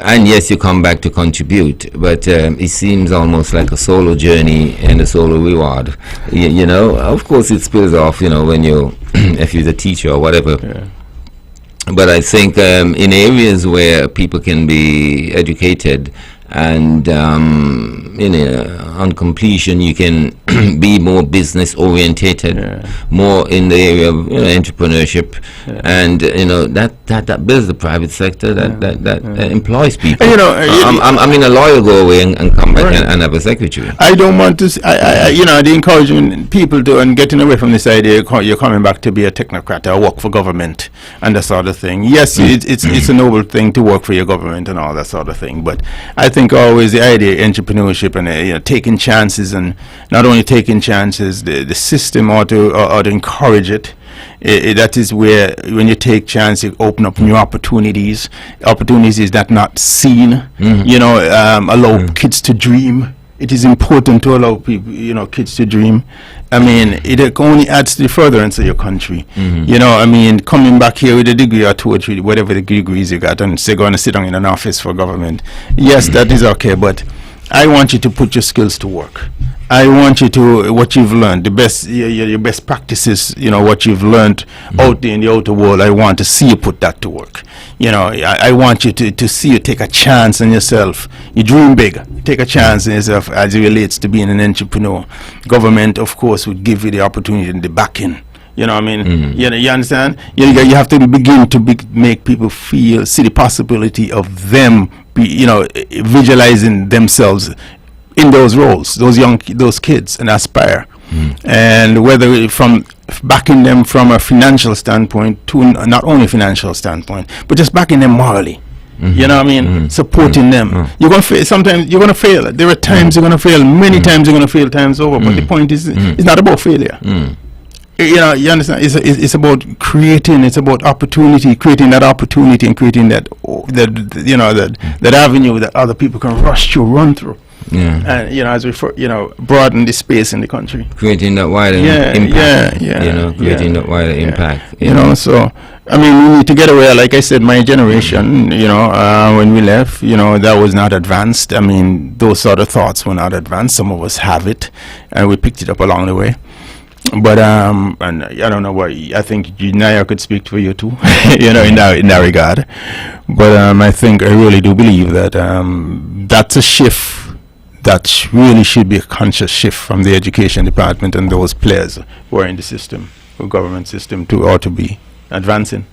and yes, you come back to contribute, but it seems almost like a solo journey and a solo reward. Of course it spills off, when you if you're the teacher or whatever. Yeah. But I think in areas where people can be educated and on completion you can be more business orientated, more in the area of entrepreneurship, and that builds the private sector that employs people. I mean, a lawyer go away and come back and have a secretary. I don't want to the encouraging people to, and getting away from this idea you're coming back to be a technocrat or work for government and that sort of thing. Yes, it's a noble thing to work for your government and all that sort of thing, but I think always the idea of entrepreneurship and taking chances, and not only taking chances, the system ought to encourage it. That is where, when you take chance, you open up new opportunities that not seen. Allow kids to dream. It is important to allow people, kids to dream. I mean, it only adds to the furtherance of your country. Coming back here with a degree or 2 or 3, whatever the degrees you got, and say going to sit down in an office for government. Yes, that is okay, but I want you to put your skills to work. I want you to, what you've learned, the best, your best practices, what you've learned out there in the outer world, I want to see you put that to work. I want you to see you take a chance on yourself. You dream big. Take a chance on yourself as it relates to being an entrepreneur. Government, of course, would give you the opportunity and the backing. You understand? You have to begin to make people see the possibility of them, visualizing themselves in those roles, those kids, and aspire. And whether from backing them from a financial standpoint to not only financial standpoint, but just backing them morally. Supporting them. You're going to fail. Sometimes you're going to fail. There are times you're going to fail. Many times you're going to fail times over. But the point is, it's not about failure. You understand? It's about creating. It's about opportunity, creating that opportunity, and creating that avenue that other people can rush through, run through. And as we broaden the space in the country, creating that wider impact. Creating that wider impact. So I mean, we need to get away. Like I said, my generation, when we left, that was not advanced. I mean, those sort of thoughts were not advanced. Some of us have it, and we picked it up along the way. But and I don't know why. I think Naya could speak for you too, in that regard. But I really do believe that that's a shift. That really should be a conscious shift from the education department and those players who are in the system, the government system, ought to be advancing.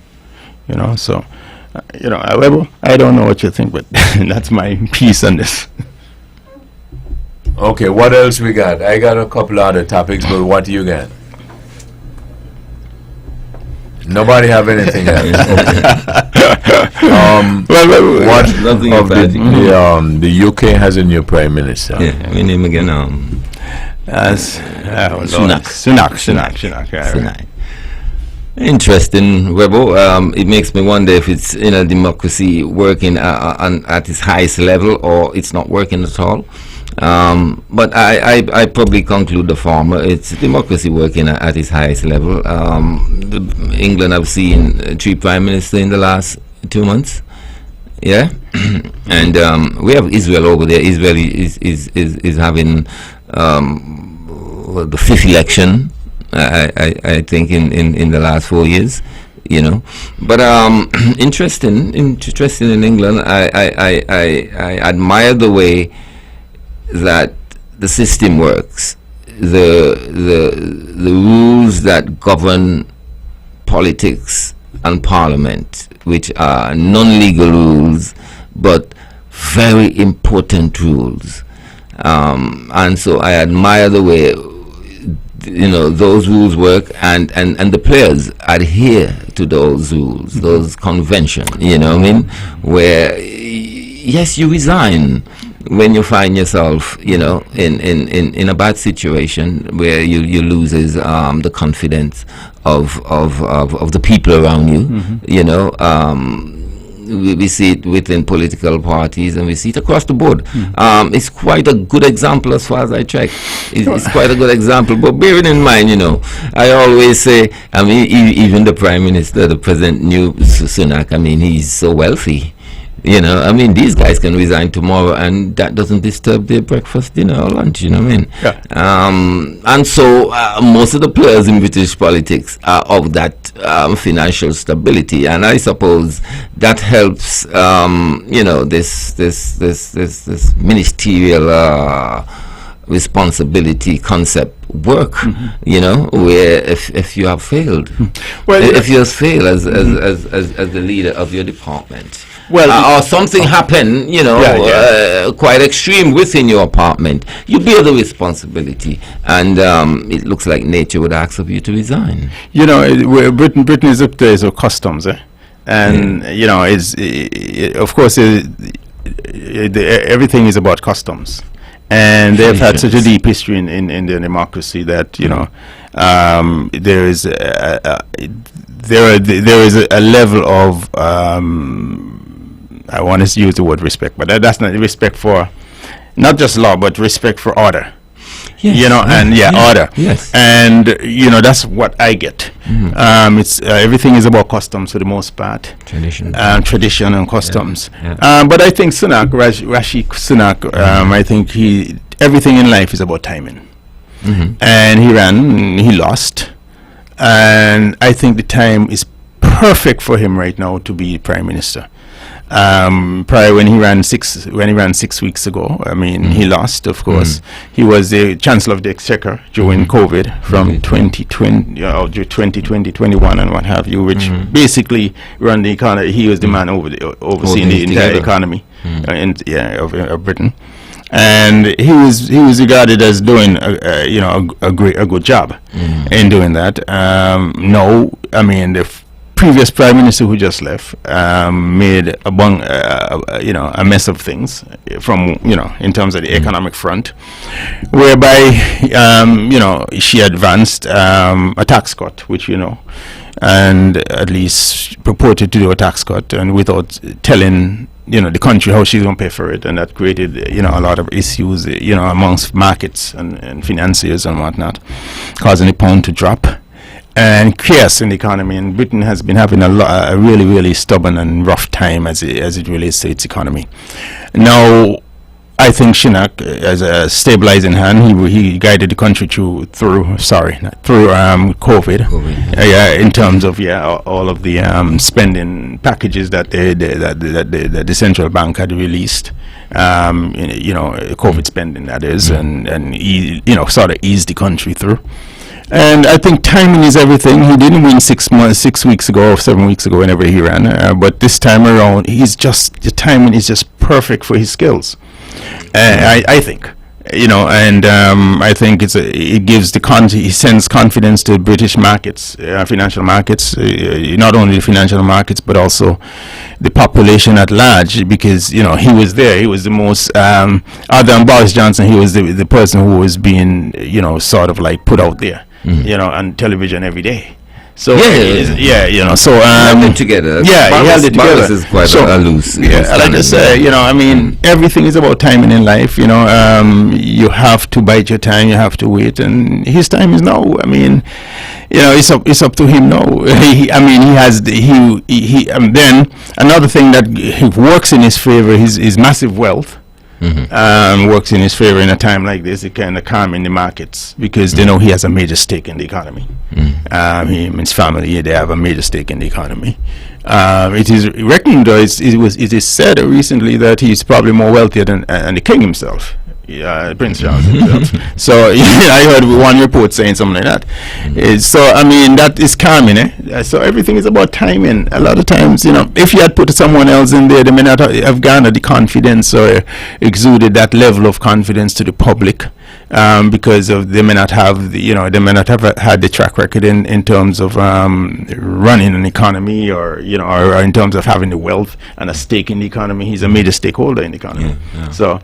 So Webbo, I don't know what you think, but that's my piece on this. Okay, what else we got? I got a couple other topics, but what do you got? Nobody have anything else. Nothing of the UK has a new prime minister. Yeah, we name again. Sunak. Interesting, Webbo. It makes me wonder if it's democracy working at its highest level, or it's not working at all. But I probably conclude the former. It's democracy working at its highest level. England, I've seen 3 prime ministers in the last 2 months. Yeah, and we have Israel over there. Israel is having the 5th election, I think, in the last 4 years. But interesting in England. I admire the way that the system works, the rules that govern politics and parliament, which are non-legal rules but very important rules. And so I admire the way those rules work, and the players adhere to those rules, those conventions, where yes, you resign when you find yourself in a bad situation where you loses the confidence of the people around you. We see it within political parties, and we see it across the board. It's quite a good example as far as I check. It's quite a good example. But bearing in mind, I always say, even the Prime Minister, the President knew Sunak, he's so wealthy. These guys can resign tomorrow, and that doesn't disturb their breakfast, dinner, or lunch. Yeah. And so most of the players in British politics are of that financial stability, and I suppose that helps. This ministerial responsibility concept work. Where if you have failed, if you have failed as the leader of your department. Or something happened, quite extreme within your apartment, you bear the responsibility, and it looks like nature would ask of you to resign. Britain is up there of customs, and of course, everything is about customs, and they've had such a deep history in their democracy that there is a level of I want to use the word respect, but that's not respect for not just law, but respect for order. Yes. Order. Yes. And that's what I get. It's everything is about customs for the most part. Tradition and customs. Yeah. But I think Rishi Sunak, I think everything in life is about timing. And he lost, and I think the time is perfect for him right now to be Prime Minister. Prior when he ran 6 weeks ago, he lost, of course. He was the Chancellor of the Exchequer during COVID from 2020 to 2021 and what have you, which basically ran the economy. He was the man overseeing the entire economy of Britain, and he was regarded as doing a good job in doing that. The previous Prime Minister who just left made a mess of things from in terms of the economic front, whereby she advanced a tax cut, which and at least purported to do a tax cut, and without telling the country how she's going to pay for it, and that created a lot of issues amongst markets and financiers and whatnot, causing the pound to drop and chaos in the economy. And Britain has been having a really, really stubborn and rough time as it relates to its economy. Now, I think Sunak, as a stabilizing hand, he guided the country through COVID. In terms of all of the spending packages that the central bank had released. COVID spending, that is, and he sort of eased the country through. And I think timing is everything. He didn't win 6 weeks ago or 7 weeks ago, whenever he ran. But this time around, the timing is just perfect for his skills. I think, and I think it gives he sends confidence to British markets, financial markets, not only the financial markets, but also the population at large, because, he was there. He was the most, other than Boris Johnson, he was the person who was being, sort of like put out there. On television every day. So so held it together. He held it together. Is quite a loose. I like to say, everything is about timing in life. You have to bide your time. You have to wait, and his time is now. It's up to him now. Then another thing that works in his favor is his massive wealth. Works in his favor in a time like this. It kind of calming the markets, because they know he has a major stake in the economy. He and his family, they have a major stake in the economy. It is reckoned, it is said recently, that he's probably more wealthier than the king himself. Prince Charles himself. So I heard one report saying something like that. So I mean, that is calming. So everything is about timing. A lot of times, if you had put someone else in there, they may not have garnered the confidence or exuded that level of confidence to the public. Because they may not have they may not have had the track record in terms of running an economy or or in terms of having the wealth and a stake in the economy. He's a major stakeholder in the economy. So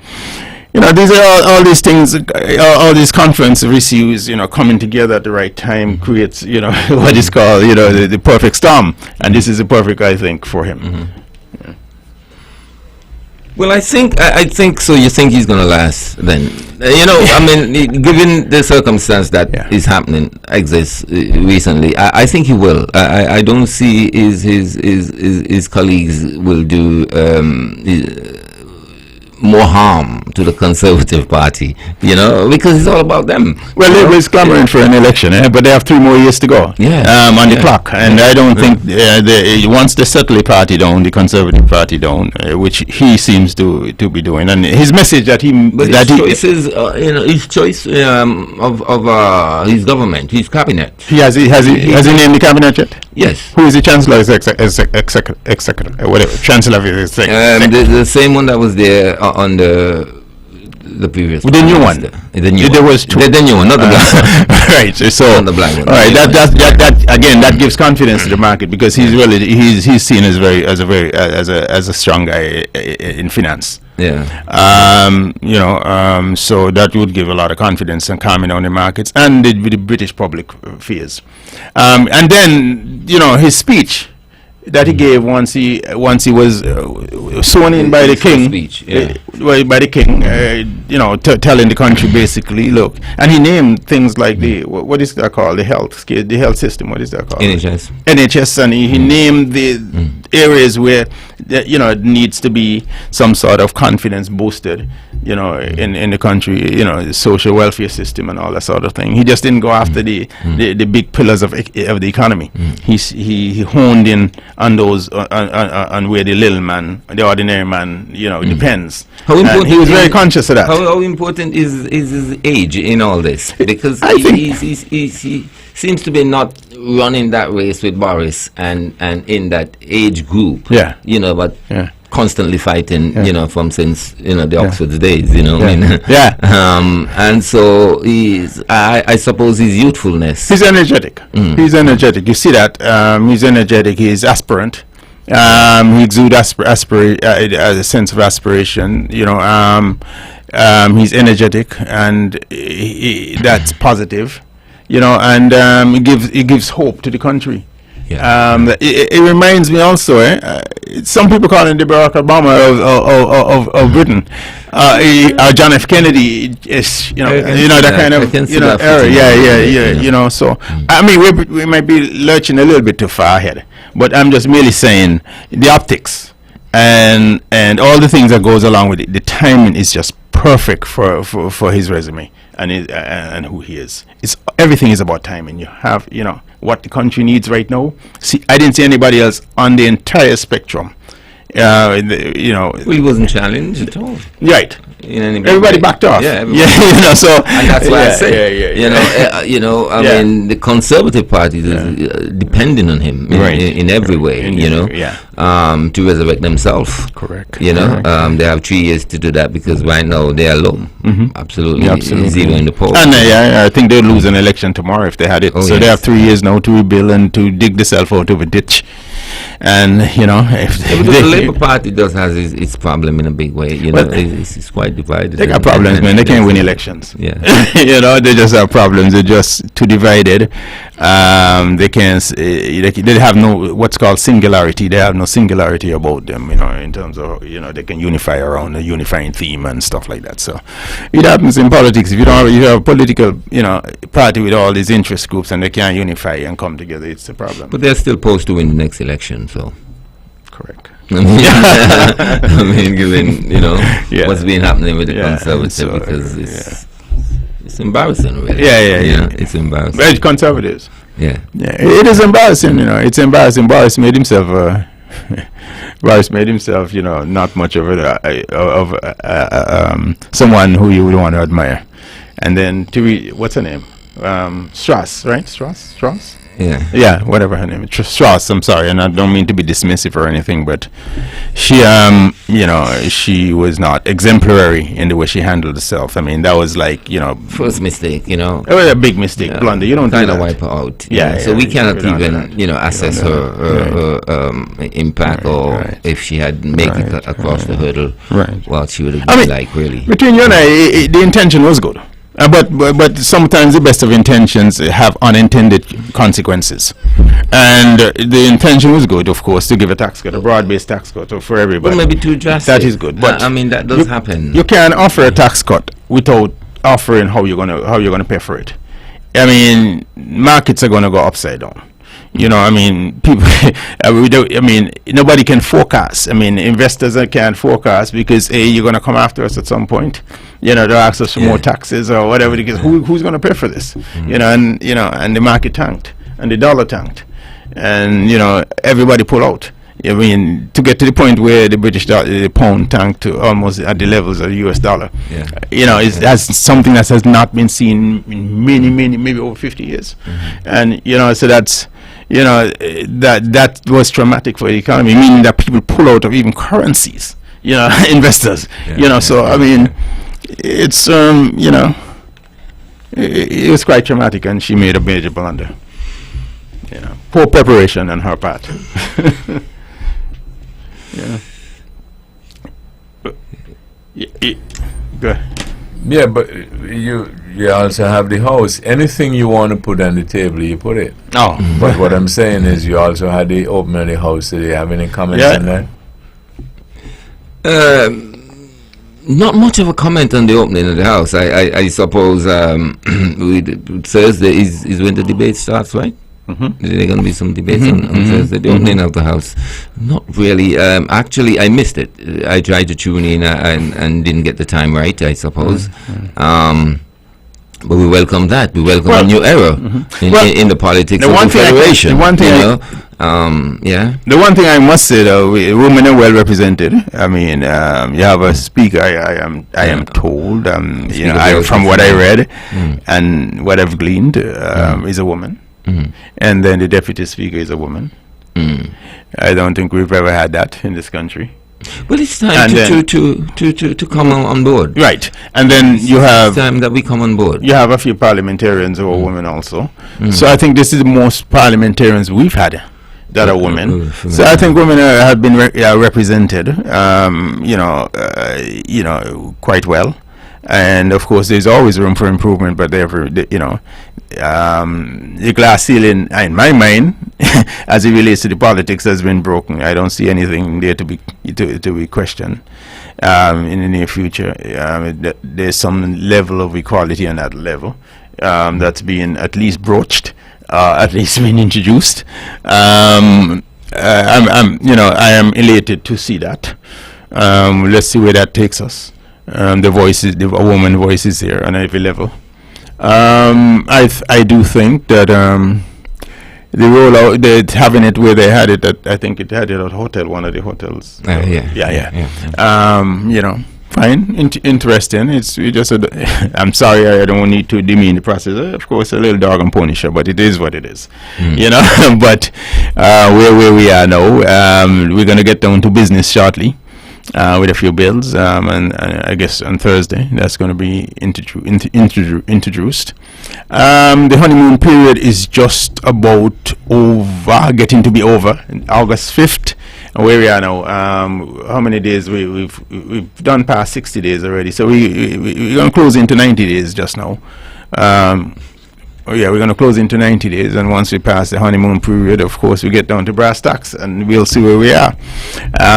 these are all these things, all these conference issues, coming together at the right time creates what is called the perfect storm, and this is the perfect, I think, for him. Well, I think so. You think he's going to last then? I mean, given the circumstance that is happening, exists recently, I think he will. I don't see his colleagues will do more harm to the Conservative Party, because it's all about them. Well, they was clamoring for an election, but they have 3 more years to go on the clock. And I don't think once they settle the party down, the Conservative Party down, which he seems to be doing, and his message that his choice of his government, his cabinet. Has he named the cabinet yet? Yes. Who is the Chancellor? Whatever. Chancellor of his the same one that was there on the previous. The new one. The new there one. was 2. The new one, not the black one. Right. So not the black one. All right. That again, that gives confidence to the market because he's seen as a strong guy in finance. Yeah. So that would give a lot of confidence and calming down the markets and the British public fears. And then his speech that he gave once he was sworn in by the king. By the king, telling the country basically, look, and he named things like what is that called? The health system. What is that called? NHS, and he named the areas where it needs to be some sort of confidence boosted, in the country, the social welfare system and all that sort of thing. He just didn't go after the big pillars of the economy. He honed in on those on where the little man, the ordinary man, depends. How important he was very conscious of that. How important is his age in all this? Because he seems to be not running that race with Boris and in that age group. But constantly fighting, from since the Oxford days. And so I suppose his youthfulness. He's energetic. He's energetic. You see that? He's energetic. He's aspirant. He exudes a sense of aspiration. He's energetic, and that's positive. And it gives hope to the country. It reminds me also. Some people call him the Barack Obama of Britain. John F. Kennedy is that kind of era. So I mean, we might be lurching a little bit too far ahead, but I'm just merely saying the optics and all the things that goes along with it. The timing is just perfect for his resume and who he is. Everything is about timing. You have what the country needs right now. See, I didn't see anybody else on the entire spectrum. He wasn't challenged at all. Right. Everybody backed off. So and that's why I say, I mean, the Conservative Party is depending on him in every way, to resurrect themselves. Correct. They have 3 years to do that because right now they are low. Absolutely. Zero in the poll. And I think they'll lose an election tomorrow if they had it. They have 3 years now to rebuild and to dig themselves out of a ditch. And if the Labour Party does has its problem in a big way. It's quite divided. They got problems, man. They can't win elections. Yeah. They just have problems. They're just too divided. They can't. They have no what's called singularity. They have no singularity about them. In terms of they can unify around a unifying theme and stuff like that. So it happens in politics. If you have a political party with all these interest groups and they can't unify and come together, it's a problem. But they're still supposed to win the next election. So. Correct. I mean, given what's been happening with the Conservatives, because it's embarrassing, really. It's embarrassing. But Conservatives. Yeah. It is embarrassing. It's embarrassing. Boris made himself Boris made himself, not much of someone who you would want to admire. And then what's her name? Strauss, right? Strauss? Yeah. Yeah, whatever her name is. Strauss, I'm sorry, and I don't mean to be dismissive or anything, but she, she was not exemplary in the way she handled herself. I mean, that was like, First mistake, it was a big mistake, blunder. You don't kind do of that. wipe her out. Yeah, So we cannot you don't do even, that. assess You don't do her impact or if she had made it across the hurdle. Right. What she would have been like, really. Between you and I, the intention was good. But sometimes the best of intentions have unintended consequences. And the intention was good, of course, to give a tax cut, a broad-based tax cut for everybody. Well, maybe too drastic. That is good. But I mean, that does happen. You can't offer a tax cut without offering how you're gonna pay for it. I mean, markets are gonna go upside down. People. Nobody can forecast. Investors can't forecast because you're going to come after us at some point. They'll ask us for more taxes or whatever. Because who's going to pay for this? And the market tanked and the dollar tanked, and everybody pull out. To get to the point where the British dollar, the pound tanked to almost at the levels of the US dollar. That's something that has not been seen in many, maybe over 50 years. And so that's. That was traumatic for the economy, meaning that people pull out of even currencies, investors, so I mean, it's, it was quite traumatic, and she made a major blunder. Poor preparation on her part. Go ahead. Yeah, but you also have the house. Anything you want to put on the table, you put it. Oh. But what I'm saying is you also had the opening of the house. Do you have any comments on that? Not much of a comment on the opening of the house. I suppose Thursday is when the debate starts, right? Mm-hmm. Is there going to be some debates on Thursday? The opening of the house. Not really. Actually, I missed it. I tried to tune in and didn't get the time right, I suppose. But we welcome that. We welcome a new era in the politics of the Federation. The one thing The one thing I must say, though, women are well represented. I mean, you have a speaker. I am told. From what I read and what I've gleaned, is a woman. And then the deputy speaker is a woman. I don't think we've ever had that in this country. Well, it's time to come on board. Right. And then it's time that we come on board. You have a few parliamentarians who are women also. So I think this is the most parliamentarians we've had that are women. So I think women have been represented, quite well. And of course, there's always room for improvement, but the glass ceiling, in my mind, as it relates to the politics, has been broken. I don't see anything there to be questioned in the near future. There's some level of equality on that level that's being at least broached, at least being introduced. I am elated to see that. Let's see where that takes us. The woman voice is there on every level. I do think that the rollout, having it where they had it I think it had it at one of the hotels. Fine, interesting. It's just I'm sorry, I don't need to demean the process. Of course, a little dog and pony show, but it is what it is. But where we are now, we're going to get down to business shortly. With a few bills, and I guess on Thursday that's going to be introduced. The honeymoon period is just about getting to be over. August 5th, and where we are now. How many days we've done past 60 days already? So we're going to close into 90 days just now. We're going to close into 90 days, and once we pass the honeymoon period, of course, we get down to brass tacks, and we'll see where we are.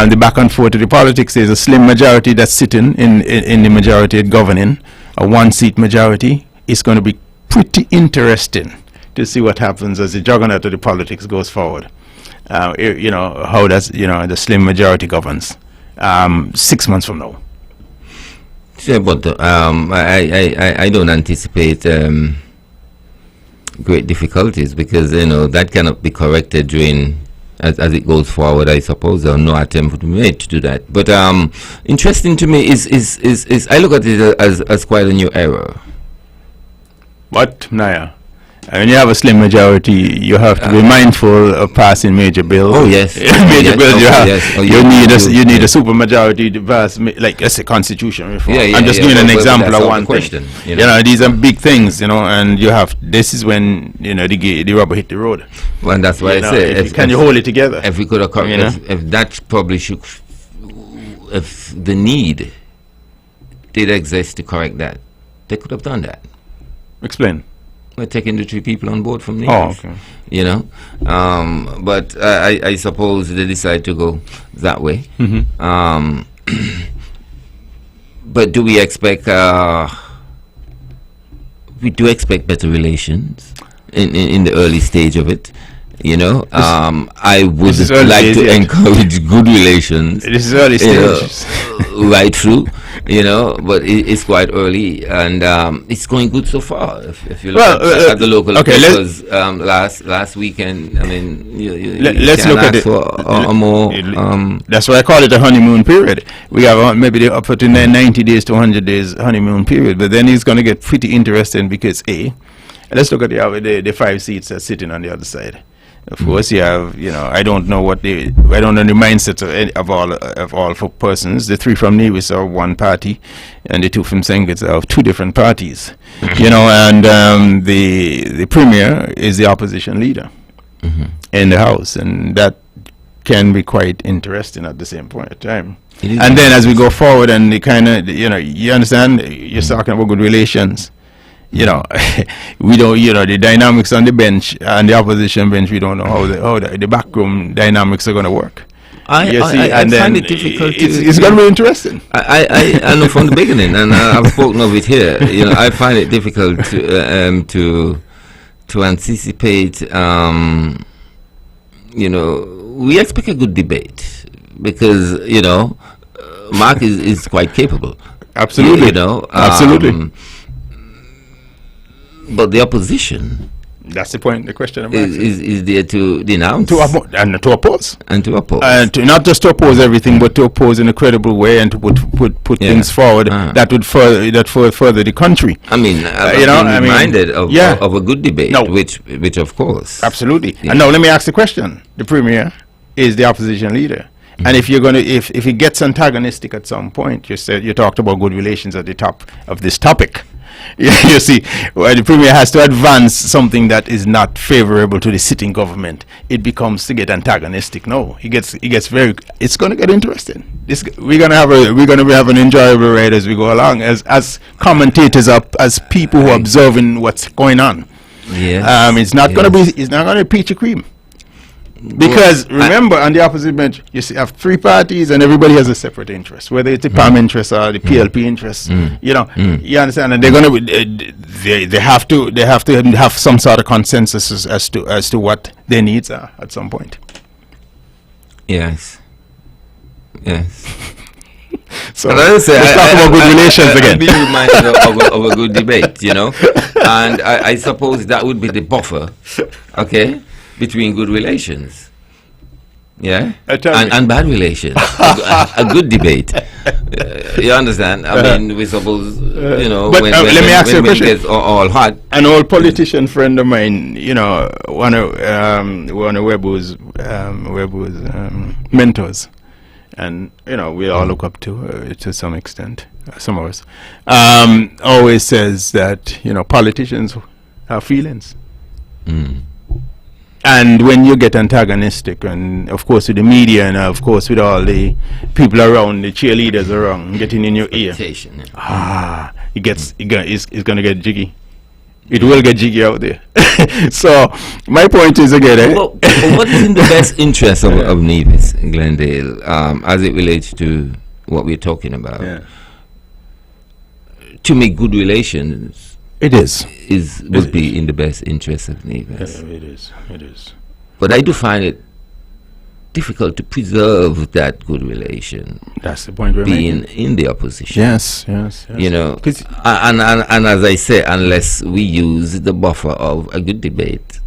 The back and forth of the politics, there's a slim majority that's sitting in the majority governing, a one-seat majority. It's going to be pretty interesting to see what happens as the juggernaut of the politics goes forward. How does the slim majority governs 6 months from now. Yeah, but I don't anticipate great difficulties, because that cannot be corrected during as it goes forward. I suppose there are no attempt to be made to do that. But interesting to me is I look at it as quite a new era. But, Naya, when you have a slim majority, you have to be mindful of passing major bills. Oh yes, major bills. You need a super majority to pass, like let's say constitution reform. I'm just giving an example of one question. thing. You know, these are big things. You know, and you have. This is when the rubber hit the road. Well, that's why I say, can you hold it together? If we could have, if that probably should, if the need did exist to correct that, they could have done that. Explain. We're taking the 3 people on board from Nevis. Oh, okay. You know, but I suppose they decide to go that way. Mm-hmm. But do we expect? We do expect better relations in the early stage of it. You know, I would like to encourage good relations. This is early stages. Right through. You know, but it's quite early, and it's going good so far. If you look at the local papers, last weekend, I mean, let's look at it. A more. That's why I call it a honeymoon period. We have maybe up to 90 days to 100 days honeymoon period, but then it's going to get pretty interesting because let's look at the 5 seats that's sitting on the other side. Of course, you have, I don't know the mindset of all persons. The 3 from Nevis are one party, and the 2 from Sengits are of 2 different parties. And the premier is the opposition leader in the House, and that can be quite interesting at the same point in time. And then as we go forward, and the kind of, you understand, you're talking about good relations. We don't, the dynamics on the bench and the opposition bench, we don't know how the backroom dynamics are going to work. I find it difficult. It's going to be interesting. I know from the beginning, and I've spoken of it here. I find it difficult to anticipate. We expect a good debate because Mark is quite capable. Absolutely. Absolutely. But the opposition, that's the point. The question I'm is there to denounce, and to oppose, and to not just to oppose everything, but to oppose in a credible way and to put things forward that would further the country. I mean, I'm reminded of a good debate, which of course, absolutely. And now let me ask the question: the premier is the opposition leader. And if you're going to, if it gets antagonistic at some point, you talked about good relations at the top of this topic. You see, the premier has to advance something that is not favorable to the sitting government. It becomes to get antagonistic. No, it's going to get interesting. We're going to have an enjoyable ride as we go along, as commentators, as people who are observing what's going on. It's not going to be peachy cream. Because remember, on the opposite bench, you have 3 parties, and everybody has a separate interest, whether it's the PAM interest or the PLP interest. You understand, and they're going to they have to have some sort of consensus as to what their needs are at some point. Yes. So let's talk about good relations again. Be reminded of a good debate, and I suppose that would be the buffer, okay, between good relations, and bad relations. a good debate. You understand? I mean, we suppose, but when let me ask you a question. Gets all hot. An old politician friend of mine, one of Webbo's mentors, and we all look up to some extent, some of us, always says that politicians have feelings. And when you get antagonistic, and of course with the media, and of course with all the people around, the cheerleaders around, getting in your ear, it's going to get jiggy. It will get jiggy out there. So my point is again, what is in the best interest of Nevis, Glendale, as it relates to what we're talking about? To make good relations. It would be in the best interest of Nevis. It is. But I do find it difficult to preserve that good relation. That's the point we're being making. In the opposition. Yes. And as I say, unless we use the buffer of a good debate,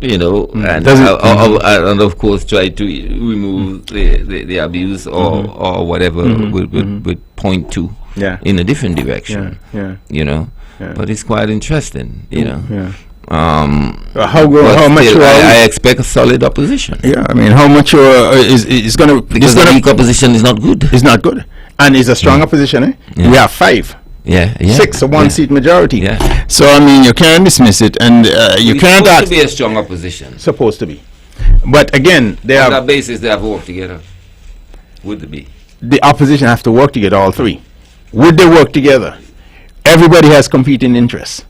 you know, and Does it- and of course try to remove the abuse or whatever would point to Yeah. in a different direction. Yeah. You know, Yeah. but it's quite interesting. You know. Yeah. But How much? still, I expect a solid opposition. Yeah. I mean, how much is going to? Because the weak opposition is not good. It's not good, and it's a strong opposition. Eh? Yeah. We have 5. Yeah, 6, a one-seat majority. Yeah. So I mean, you can't dismiss it, and you It's can't. supposed to be a strong opposition. Supposed to be, but again, they On have that basis, they have to work together. Would it be? the opposition have to work together. All 3. Would they work together? Everybody has competing interests.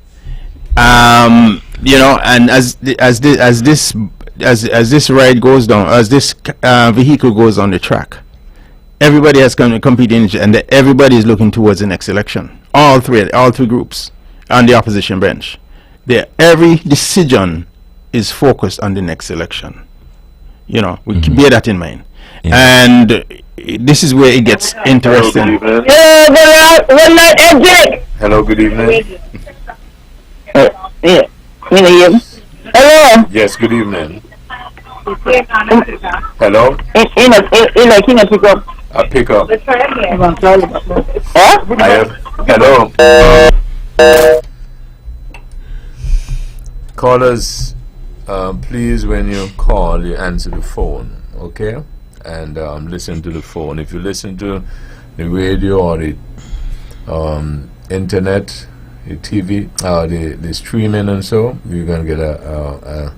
You know, and as this ride goes down, as this vehicle goes on the track, everybody has competing interests, and everybody is looking towards the next election. All three groups on the opposition bench. Every decision is focused on the next election. You know, we can bear that in mind. And this is where it gets interesting. Hello, good evening. Hello. Yes, good evening. Hello? Pick up. I pick up. Huh? I have, hello? Callers, please, when you call, you answer the phone, okay? And listen to the phone. If you listen to the radio or the internet, the TV, the streaming and so, you're going to get a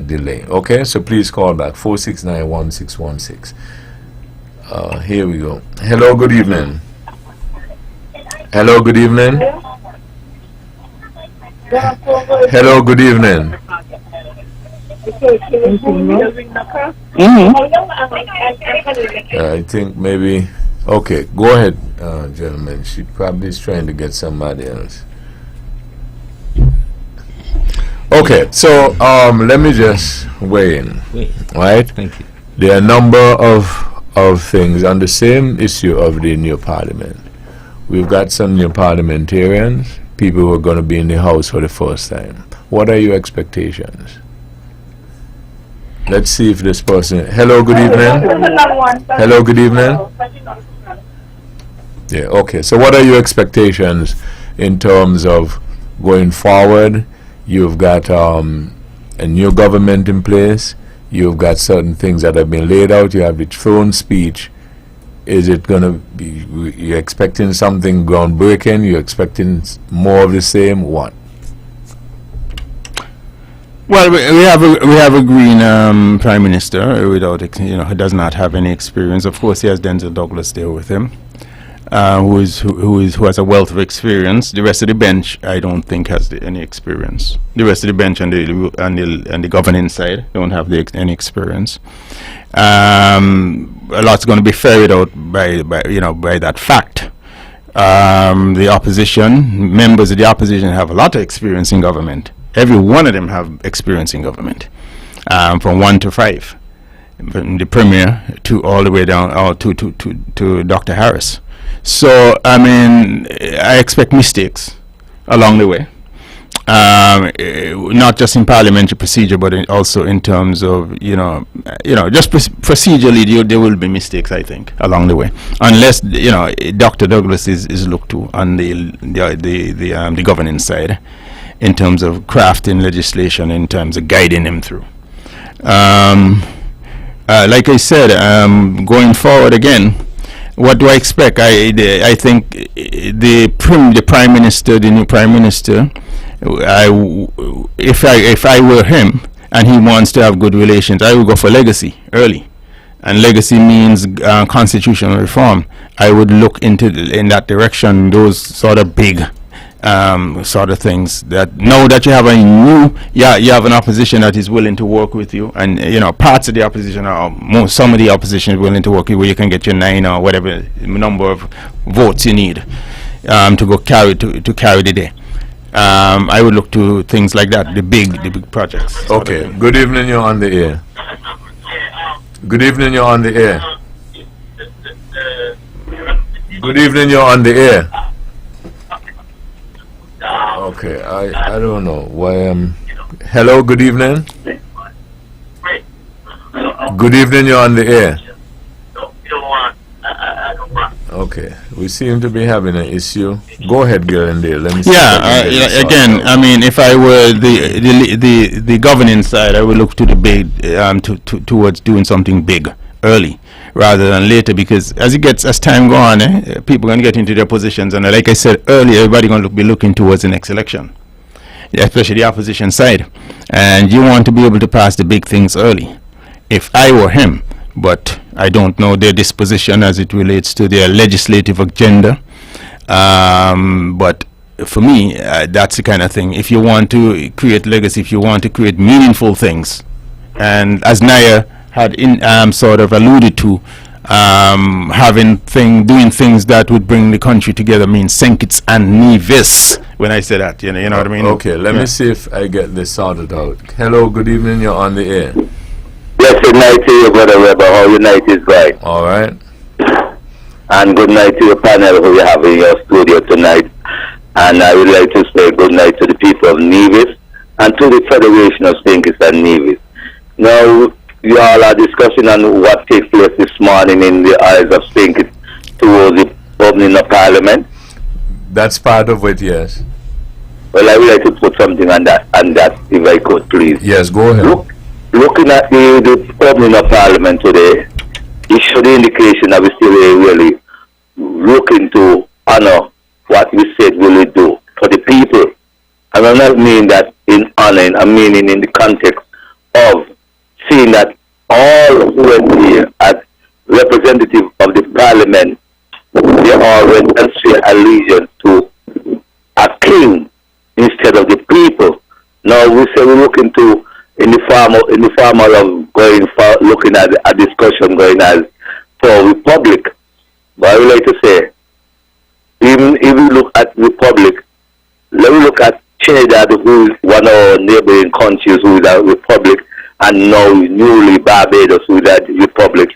delay. Okay, so please call back 469-1616. Here we go. Hello, good evening. Hello, good evening. Hello, good evening. I think maybe. Okay, go ahead, gentlemen. She probably is trying to get somebody else. Okay, so let me just weigh in. Right? Thank you. There are a number of things on the same issue of the new parliament. We've got some new parliamentarians, people who are going to be in the House for the first time. What are your expectations? Let's see if this person. Hello, good evening. Hello, good evening. Yeah, okay. So, what are your expectations in terms of going forward? You've got a new government in place. You've got certain things that have been laid out. You have the throne speech. Is it going to be, you're expecting something groundbreaking? You're expecting more of the same? What? Well, we have a green prime minister without who does not have any experience. Of course, he has Denzel Douglas there with him, who has a wealth of experience. The rest of the bench, I don't think, has any experience. The rest of the bench and the governing side don't have any experience. A lot's going to be ferried out by that fact. The opposition, members of the opposition, have a lot of experience in government. Every one of them have experience in government, from 1 to 5, from the premier to all the way down to Dr. Harris. So I mean, I expect mistakes along the way, not just in parliamentary procedure, but also in terms of just procedurally there will be mistakes, I think, along the way, unless Dr. Douglas is looked to on the governing side, in terms of crafting legislation, in terms of guiding them through. Like I said, going forward again, what do I expect? I think the prime minister, the new prime minister, if I were him and he wants to have good relations, I would go for legacy early. And legacy means constitutional reform. I would look in that direction, those sort of big sort of things, that now that you have you have an opposition that is willing to work with you, and parts of the opposition some of the opposition is willing to work with you, where you can get your 9 or whatever number of votes you need to carry the day. I would look to things like that, the big projects. Okay, good evening, you're on the air. Good evening, you're on the air. Good evening, you're on the air. Okay, I don't know why I'm Hello, good evening. Good evening, you're on the air. Okay, we seem to be having an issue. Go ahead, Glendale. Let me see. Again, I mean, if I were the governing side, I would look to the big, towards doing something big early rather than later, because as time go on, people going to get into their positions, and like I said earlier, everybody going to be looking towards the next election, especially the opposition side, and you want to be able to pass the big things early. If I were him, but I don't know their disposition as it relates to their legislative agenda. But for me, that's the kind of thing. If you want to create legacy, if you want to create meaningful things, and as Naya had sort of alluded to, doing things that would bring the country together means St. Kitts and Nevis. When I say that, you know what I mean? Okay, let me see if I get this sorted out. Hello, good evening, you're on the air. Yes, good night to you, Brother Webber. How your night is right. All right. And good night to your panel who you have in your studio tonight. And I would like to say good night to the people of Nevis and to the Federation of St. Kitts and Nevis. Now, you all are discussing on what takes place this morning in the eyes of St. Kitts towards the opening of Parliament. That's part of it, yes. Well, I would like to put something on that, if I could, please. Yes, go ahead. Looking at the opening of Parliament today, it showed the indication that we still really looking to honor what we said we will do for the people. And I don't mean that in honoring, I mean in the context of seeing that all who went here as representatives of the Parliament, they all went and swear allegiance to a king instead of the people. Now we say we're looking to in the formal of going for looking at a discussion going as for republic. But I would like to say, even if we look at republic, let me look at Trinidad, who is one of our neighboring countries who is a republic, and now newly Barbados, who is a republic.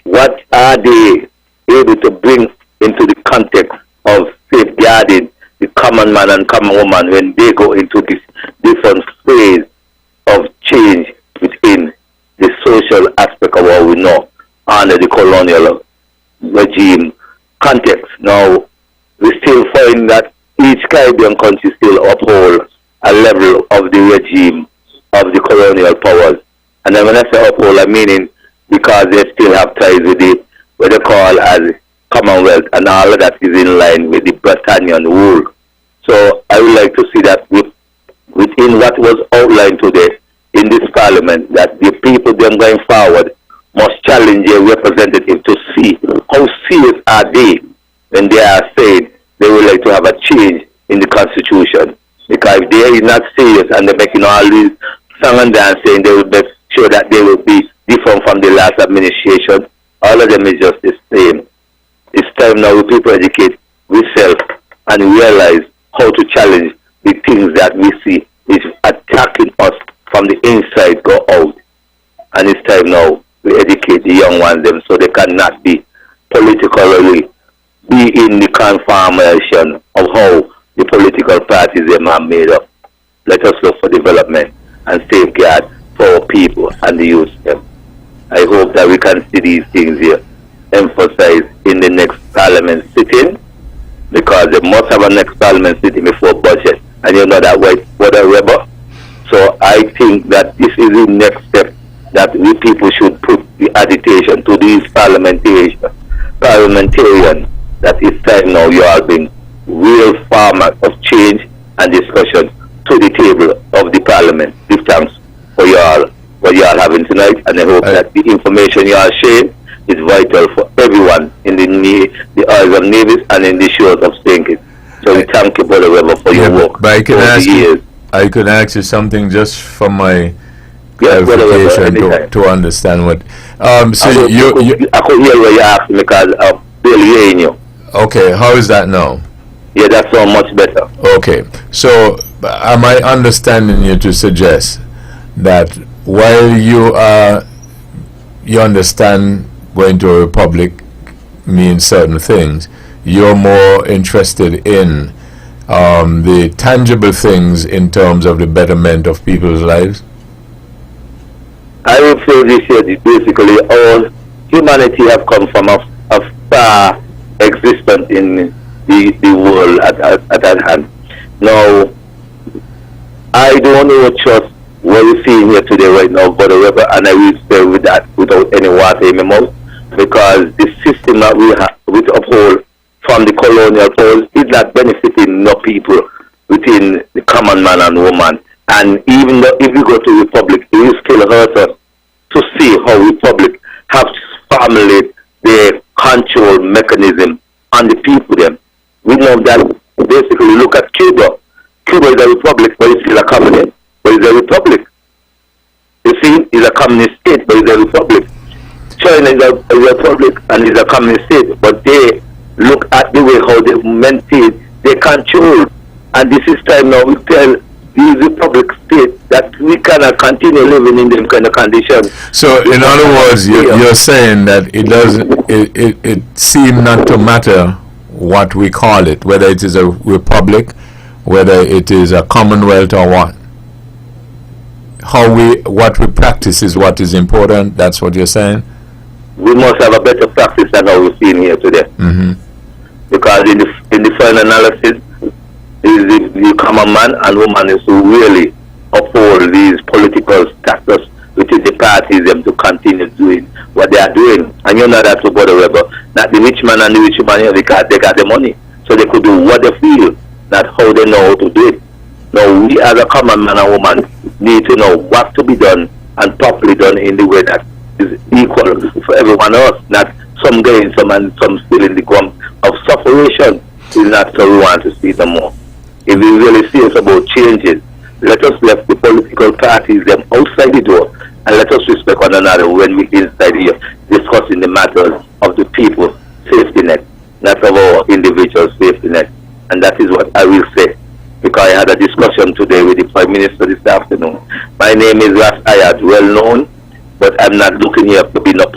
What are they able to bring into the context of safeguarding the common man and common woman when they go into this different phase of change within the social aspect of what we know under the colonial regime context? Now, we still find that each Caribbean country still uphold a level of the regime of the colonial powers. And then when I say uphold, I mean because they still have ties with what they call as Commonwealth, and all of that is in line with the Britannian rule. So I would like to see that within what was outlined today in this Parliament, that the people then going forward must challenge their representative to see how serious are they when they are saying they would like to have a change in the Constitution. Because if they are not serious and they're making all these song and dance saying they will make sure that they will be different from the last administration, all of them is just the same. It's time now we people educate ourselves and realize how to challenge the things that we see is attacking us from the inside go out. And it's time now we educate the young ones them so they cannot be politically be in the confirmation of how the political parties them are made up. Let us look for development and safeguard for our people and the youth them. I hope that we can see these things here emphasized in the next Parliament sitting, because they must have a next Parliament sitting before budget, and you know that whether Webber. So I think that this is the next step that we people should put the agitation to these parliamentarians that it's time now you all bring real format of change and discussion to the table of the Parliament. Give thanks for what you all having tonight, and I hope that the information you all sharing is vital for everyone in the eyes of Nevis and in the shores of St. Kitts. So we thank you, Brother Webber, for your work but I could ask you something just from my clarification to understand what. So I could hear what you asked me because I'm barely hearing you. Okay, how is that now? Yeah, that's so much better. Okay, so am I understanding you to suggest that while you understand going to a republic means certain things, you're more interested in the tangible things in terms of the betterment of people's lives? I would say this year, basically, all humanity have come from a far existence in the world at hand. Now, I don't know just what we're seeing here today right now, but however, and I will say with that without any water in my mouth, because the system that we have, which uphold from the colonial powers, is not benefiting no people within the common man and woman. And even though if we go to Republic, it will still hurt us to see how Republic have formulated their control mechanism on the people them. We know that basically look at Cuba. Cuba is a republic, but it's still a communist, but it's a republic. You see, it's a communist state, but it's a republic. China is a republic and it's a communist state, but they look at the way how they maintain their control. And this is time now we tell these republic states that we cannot continue living in them kind of conditions. So, in other words, you're saying that it seems not to matter what we call it, whether it is a republic, whether it is a commonwealth or what. What we practice is what is important. That's what you're saying? We must have a better practice than how we're seeing here today. Mm-hmm. Because in the final analysis, is the common man and woman is who really uphold these political status within the parties them to continue doing what they are doing. And you know that to Webbo Herbert, not the rich man and the rich man here, because they got the money. So they could do what they feel, not how they know how to do it. Now we as a common man and woman need to know what to be done and properly done in the way that is equal for everyone else, not some gain, some and some still in the gum of separation is not so we want to see them more. If we really serious about changes, let us left the political parties them outside the door and let us respect one another when we inside here discussing the matters of the people safety net, not of our individual safety net. And that is what I will say, because I had a discussion today with the Prime Minister this afternoon. My name is Ras Ayad, well known, but I'm not looking here to be no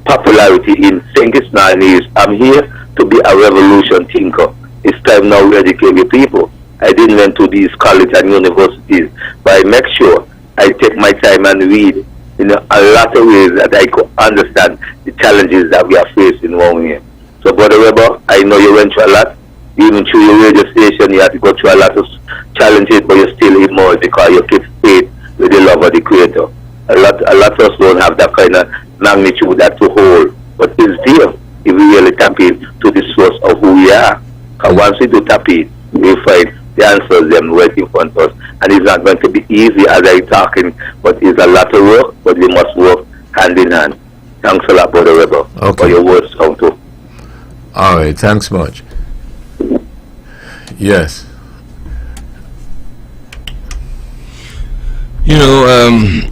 popularity in saying this now is I'm here to be a revolution thinker. It's time now we educate the people. I didn't went to these colleges and universities, but I make sure I take my time and read in a lot of ways that I could understand the challenges that we are facing one here. So, Brother Webbo, I know you went through a lot. Even through your radio station, you had to go through a lot of challenges, but you still emerge because you keep faith with the love of the Creator. A lot of us don't have that kind of magnitude that to hold, but it's there if we really tap into the source of who we are. Because once we do tap in, we find the answers them right in front of us. And it's not going to be easy as I'm talking, but it's a lot of work, but we must work hand in hand. Thanks a lot, Brother Webbo, for your words, too. All right, thanks much. Yes. You know,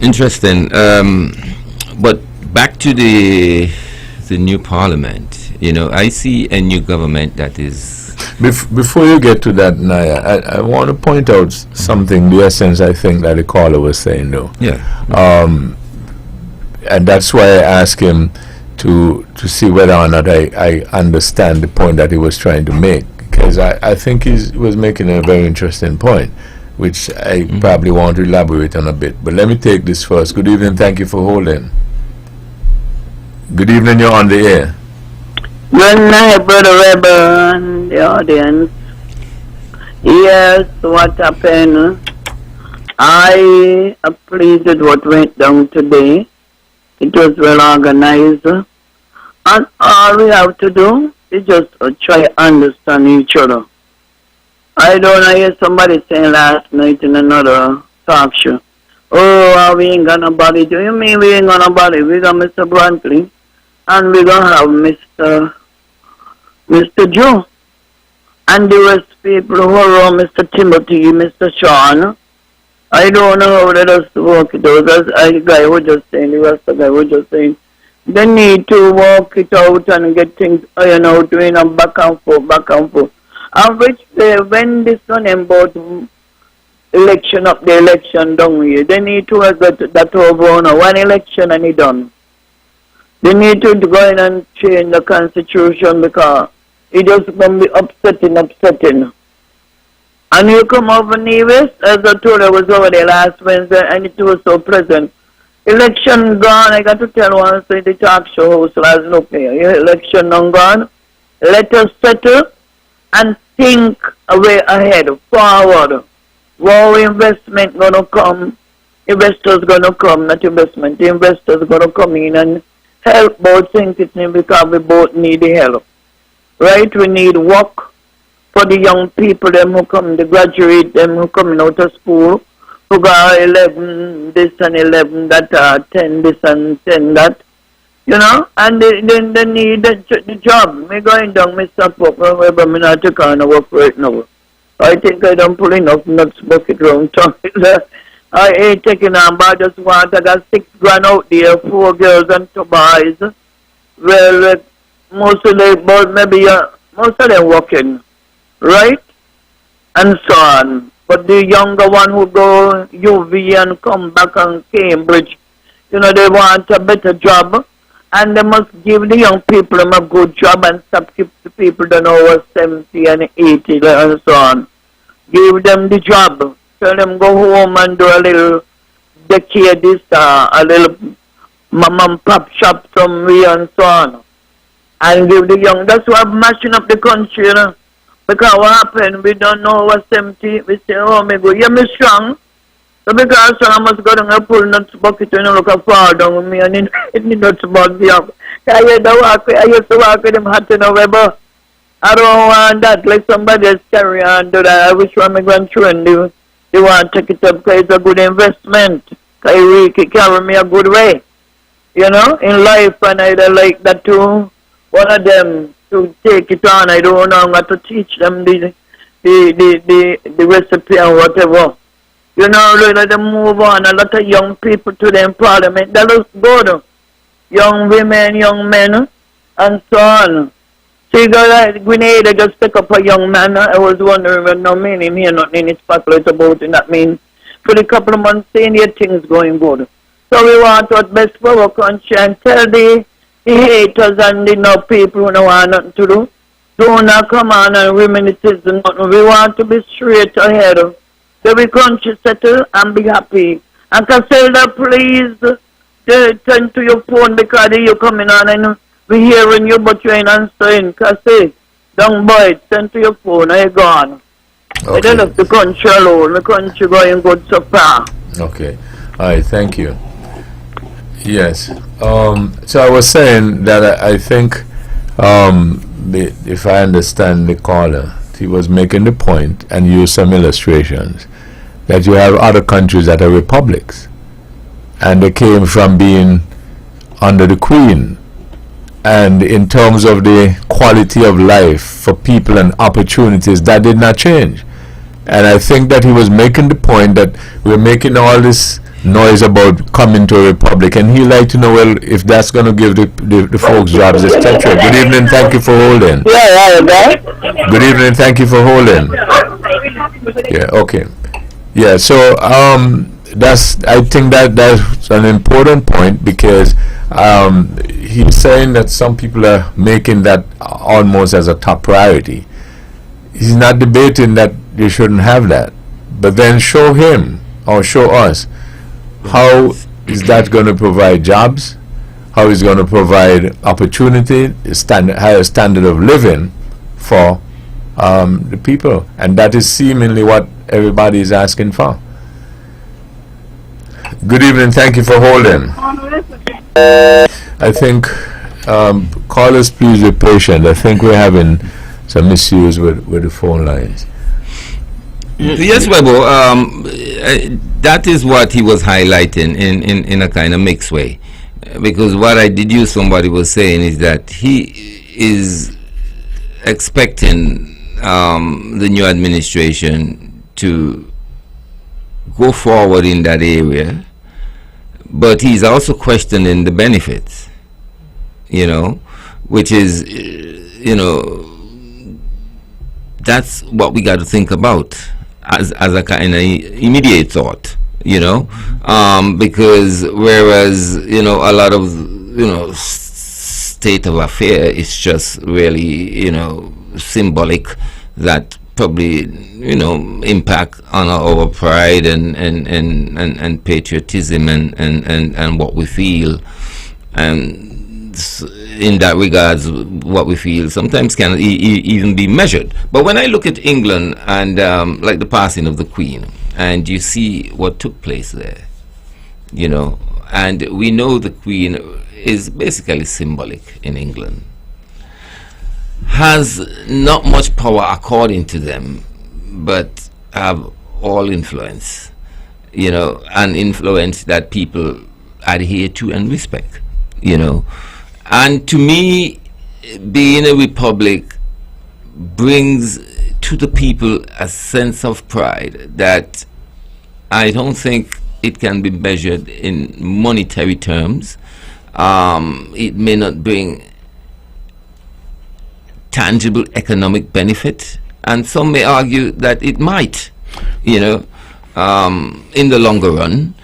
interesting. But back to the new parliament. You know, I see a new government that is. Before you get to that, Naya, I want to point out something. The essence, I think, that the caller was saying, though. Yeah. And that's why I asked him to see whether or not I understand the point that he was trying to make, because I think he was making a very interesting point, which I probably want to elaborate on a bit. But let me take this first. Good evening. Thank you for holding. Good evening. You're on the air. Good night, Brother Webbo and the audience. Yes, what happened? I am pleased with what went down today. It was well organized. And all we have to do is just try to understand each other. I don't know, hear somebody saying last night in another talk show, oh, we ain't got nobody. Do you mean we ain't got nobody? We got Mr. Brantley and we gonna have Mr. Joe and the rest people who are around Mr. Timothy, Mr. Sean. I don't know how they just work it out. As the guy was just saying, the rest of the guy was just saying, they need to work it out and get things ironed out, doing them back and forth. And which when this one about election up the election down here, they need to have that over on one election and it done. They need to go in and change the constitution because it just going to be upsetting. And you come over Nevis, as I told you, I was over there last Wednesday, and it was so pleasant. Election gone, I got to tell one, say the talk show host last look here. Election not gone. Let us settle and think a way ahead, forward. Wow, investment gonna come. Investors gonna come, not investment. The investors gonna come in and help both things because we both need the help. Right? We need work for the young people, them who come, the graduate, them who coming out of school, who got 11 this and 11 that, 10 this and 10 that, you know, and they need the job. Me going down, me stop up, wherever me not take on work right now. I think I don't pull enough nuts bucket round town. I ain't taking on, but I just want, I got 6 grand out there, 4 girls and 2 boys. Well, most of them, but maybe most of them working, right? And so on. But the younger one who go UV and come back on Cambridge, you know, they want a better job. And they must give the young people a good job and stop keep the people that know over 70 and 80 and so on. Give them the job. Tell them go home and do a little daycare this, a little mom and pop shop somewhere and so on. And give the young, that's why I'm mashing up the country, you know. Because what happened, we don't know what's 70. We say, oh, me go, yeah, me strong. So because I must go down and pull nuts bucket and look at far down with me and it need nuts bucket up. I used to walk with them hot in Webbo. I don't want that, like somebody else carry on do that. I wish when my grandchildren they want to take it up because it's a good investment. Because it carry me a good way. You know, in life, and I like that too. One of them to take it on. I don't know how to teach them the recipe and whatever. You know, let them move on. A lot of young people to the parliament. That looks good. Young women, young men, and so on. See, Grenada just pick up a young man. I was wondering when no meaning here, nothing in his spotlight about it. That means for a couple of months, seeing your things going good. So we want what's best for our country and tell the haters and the no people who don't want nothing to do. Do not come on and women it is nothing. We want to be straight ahead. So we country settle and be happy. And Caselda, please turn to your phone because you're coming on and we're hearing you but you ain't answering. Cassé, don't boy, turn to your phone, I gone. Okay. I don't have the country alone. The country going good so far. Okay. All right, thank you. Yes. So I was saying that I think, if I understand the caller, he was making the point and used some illustrations that you have other countries that are republics, and they came from being under the Queen, and in terms of the quality of life for people and opportunities, that did not change. And I think that he was making the point that we're making all this noise about coming to a republic, and he like to know, well, if that's going to give the folks jobs, etc. Good evening, thank you for holding. Good evening, thank you for holding. Yeah, okay. Yeah, so I think that's an important point, because he's saying that some people are making that almost as a top priority. He's not debating that you shouldn't have that, but then show him or show us how is that going to provide jobs, how is going to provide opportunity, higher standard of living for the people, and that is seemingly what everybody is asking for. Good evening, thank you for holding. I think callers, please be patient. I think we're having some issues with the phone lines. Yes, Webbo, that is what he was highlighting in a kind of mixed way, because what I deduced from what he was saying is that he is expecting the new administration to go forward in that area, but he's also questioning the benefits, you know, which is, you know, that's what we got to think about as a kind of immediate thought, you know, because whereas, you know, a lot of, you know, state of affair is just really, you know, symbolic, that probably, impact on our pride and patriotism and what we feel. And in that regards, what we feel sometimes can even be measured. But when I look at England and like the passing of the Queen, and you see what took place there, and we know the Queen is basically symbolic in England, has not much power according to them, but have all influence, an influence that people adhere to and respect, And to me, being a republic brings to the people a sense of pride that I don't think it can be measured in monetary terms. It may not bring tangible economic benefit, and some may argue that it might, in the longer run,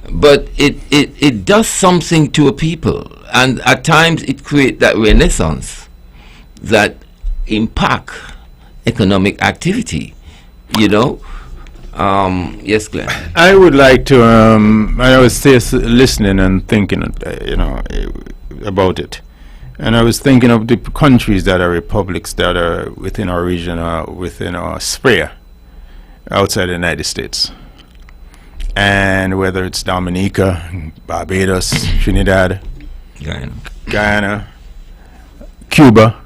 but it does something to a people, and at times it creates that renaissance that impact economic activity, Yes, Glenn. I would like to, I was listening and thinking, about it. And I was thinking of the countries that are republics that are within our region, within our sphere, outside the United States. And whether it's Dominica, Barbados, Trinidad, Guyana, Cuba.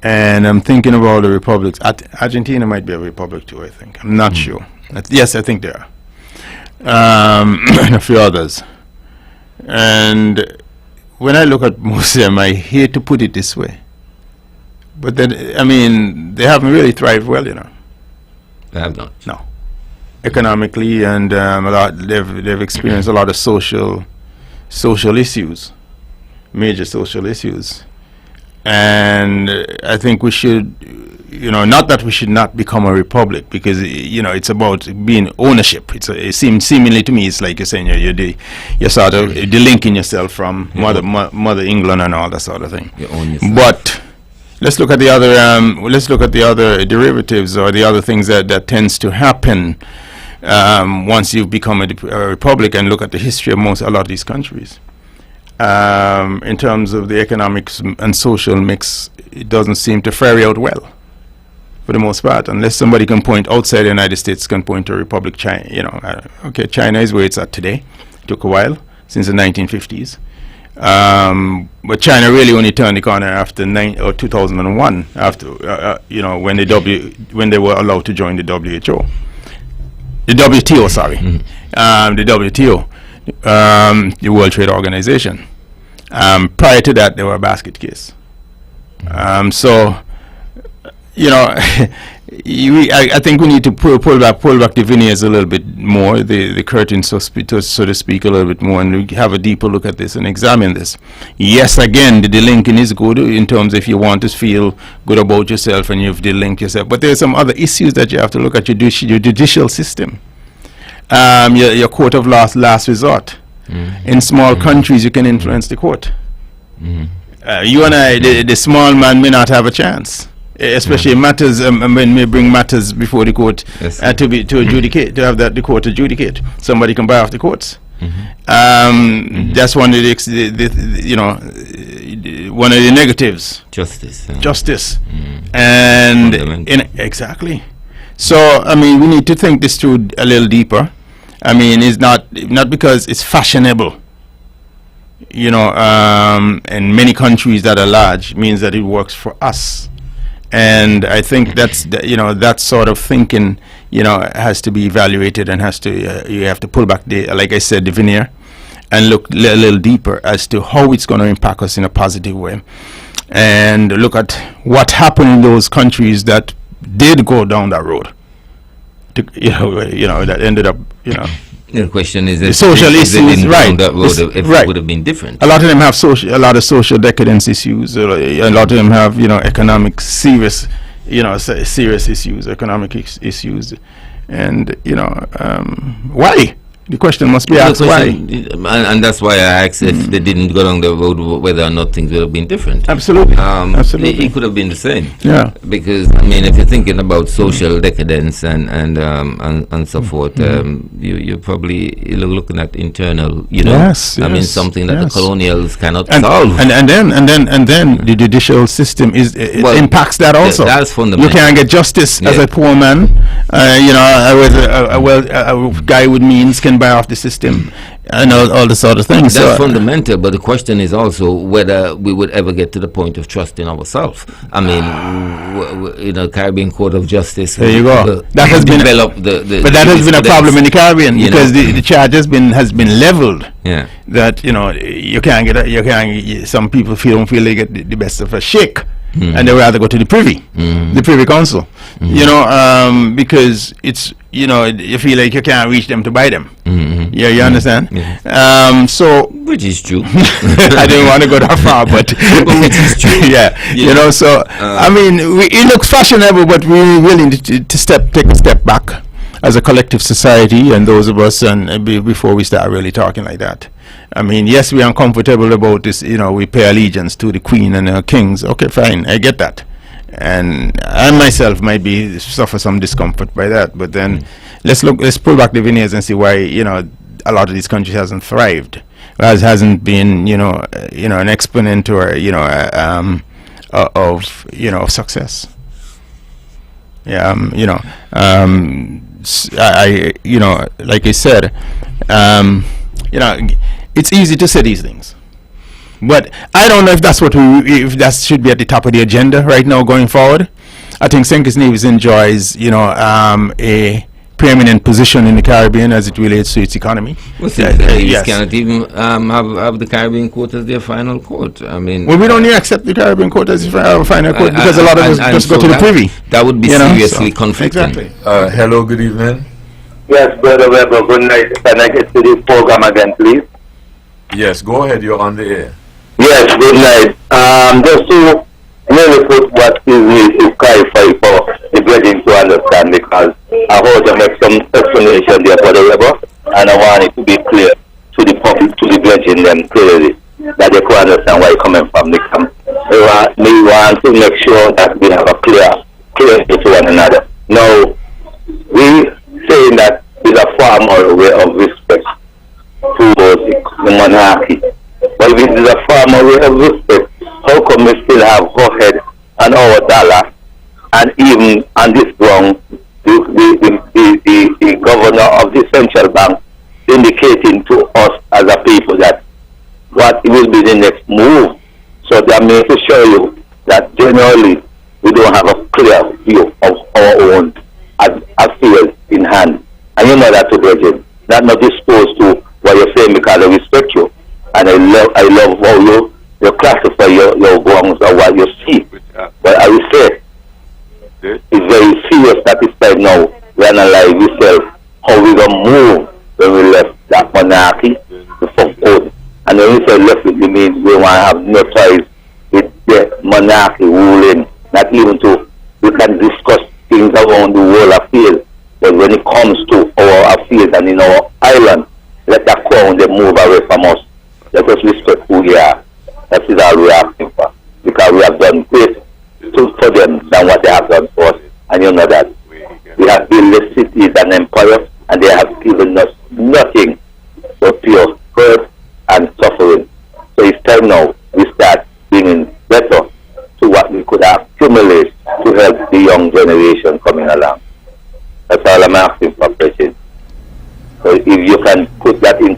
And I'm thinking of all the republics. Argentina might be a republic too, I think. I'm not sure. Yes, I think there are. And a few others. And when I look at most of them, I hate to put it this way, but then, they haven't really thrived well, They have not. No. Economically, and they've experienced a lot of social issues, major social issues. And I think we should, not that we should not become a republic, because it's about being ownership. It seems seemingly to me, it's like you're saying you're sort of delinking yourself from Mother England and all that sort of thing. You own yourself. But let's look at the other derivatives or the other things that tends to happen once you've become a republic, and look at the history of a lot of these countries. In terms of the economics and social mix, it doesn't seem to fare out well, for the most part, unless somebody can point outside the United States, can point to a republic. China, okay, China is where it's at today. It took a while, since the 1950s. But China really only turned the corner after 2001, after when they were allowed to join the WHO. The WTO, sorry. The WTO, the World Trade Organization. Prior to that, they were a basket case. I think we need to pull back the veneers a little bit more, the curtain, so to speak, a little bit more, and have a deeper look at this and examine this. Yes, again, the delinking is good in terms if you want to feel good about yourself and you've delinked yourself. But there are some other issues that you have to look at. Your judicial system, your court of last resort. In small countries, you can influence the court. You and I, the small man, may not have a chance, especially matters when we bring matters before the court to adjudicate, to have the court adjudicate. Somebody can buy off the courts. That's one of one of the negatives. Justice. And exactly. So we need to think this through a little deeper. It's not because it's fashionable, in many countries that are large, means that it works for us. And I think that's, that sort of thinking, has to be evaluated, and you have to pull back like I said, the veneer, and look a little deeper as to how it's going to impact us in a positive way. And look at what happened in those countries that did go down that road. That ended up, The question is, the social issues, right? That road, if it would have been different. A lot of them have a lot of social decadence issues. A lot of them have, economic serious issues, economic issues, and why? The question must be asked why. And that's why I asked if they didn't go down the road, whether or not things would have been different. Absolutely. Absolutely. It could have been the same. Yeah. Because I mean, if you're thinking about social decadence and so forth, you're probably looking at internal. Yes. I mean, something that the colonials cannot solve. And then the judicial system impacts that also. That's fundamental. You can't get justice as a poor man. A guy with means can buy off the system and all the sort of things. That's fundamental, but the question is also whether we would ever get to the point of trusting ourselves. I mean, Caribbean Court of Justice. There you go. That has been developed. But that has been a problem in the Caribbean because the charge has been leveled. Yeah. That you can't get some people don't feel they get the best of a shake. And they rather go to the Privy Council, because it's you feel like you can't reach them to buy them. Yeah, you understand? So which is true. I didn't want to go that far, but which is true. Yeah. So I mean, it looks fashionable, but we're willing to take a step back as a collective society, and those of us, and before we start really talking like that. I mean, yes, we are uncomfortable about this. We pay allegiance to the Queen and her kings. Okay, fine, I get that, and I myself might suffer some discomfort by that. But then, let's pull back the veneers and see why a lot of these countries hasn't thrived, hasn't been an exponent or of success. Yeah, like I said, it's easy to say these things, but I don't know if that's if that should be at the top of the agenda right now going forward. I think St. Kitts Nevis enjoys, a preeminent position in the Caribbean as it relates to its economy. Well, St. Kitts Nevis cannot even have the Caribbean court as their final court. I mean, we don't even accept the Caribbean court as our final court because a lot of us just go to the Privy. That would be seriously conflicting. Exactly. Hello, good evening. Yes, Brother Webbo, good night. Can I get to the program again, please? Yes, go ahead, you're on the air. Yes, good night. Just to really put what is needed to clarify for the brethren to understand, because I heard you make some explanation there for the Webbo, and I want it to be clear to the public, to the brethren them clearly, that they can understand where you're coming from. We want to make sure that we have a clarity to one another. Now, we saying that is a formal way of respect towards the monarchy. But if it is a formal way of respect, how come we still have our head and our dollar, and even on this ground, the governor of the central bank indicating to us as a people that what will be the next move? So that means to show you that generally we don't have a clear view of our own affairs in hand. And you know that to brethren, that not disposed to what you're saying because I respect you. And I love how you classify your wrongs or what you see. But I will say, it's very serious that this time now we analyze ourselves how we gonna move when we left that monarchy, the fuck code. And when we say left, it means we want to have no choice with the monarchy ruling, not even we can discuss things around the world affairs. But when it comes to our affairs and in our island, let that crown they move away from us. Let us respect who we are. That is all we are asking for. Because we have done great for them than what they have done for us. And you know that. We have built the cities and empires, and they have given us nothing but pure hurt and suffering. So it's time now we start bringing better to what we could accumulate to help the young generation coming along. That's all I'm asking for, President. So if you can put that in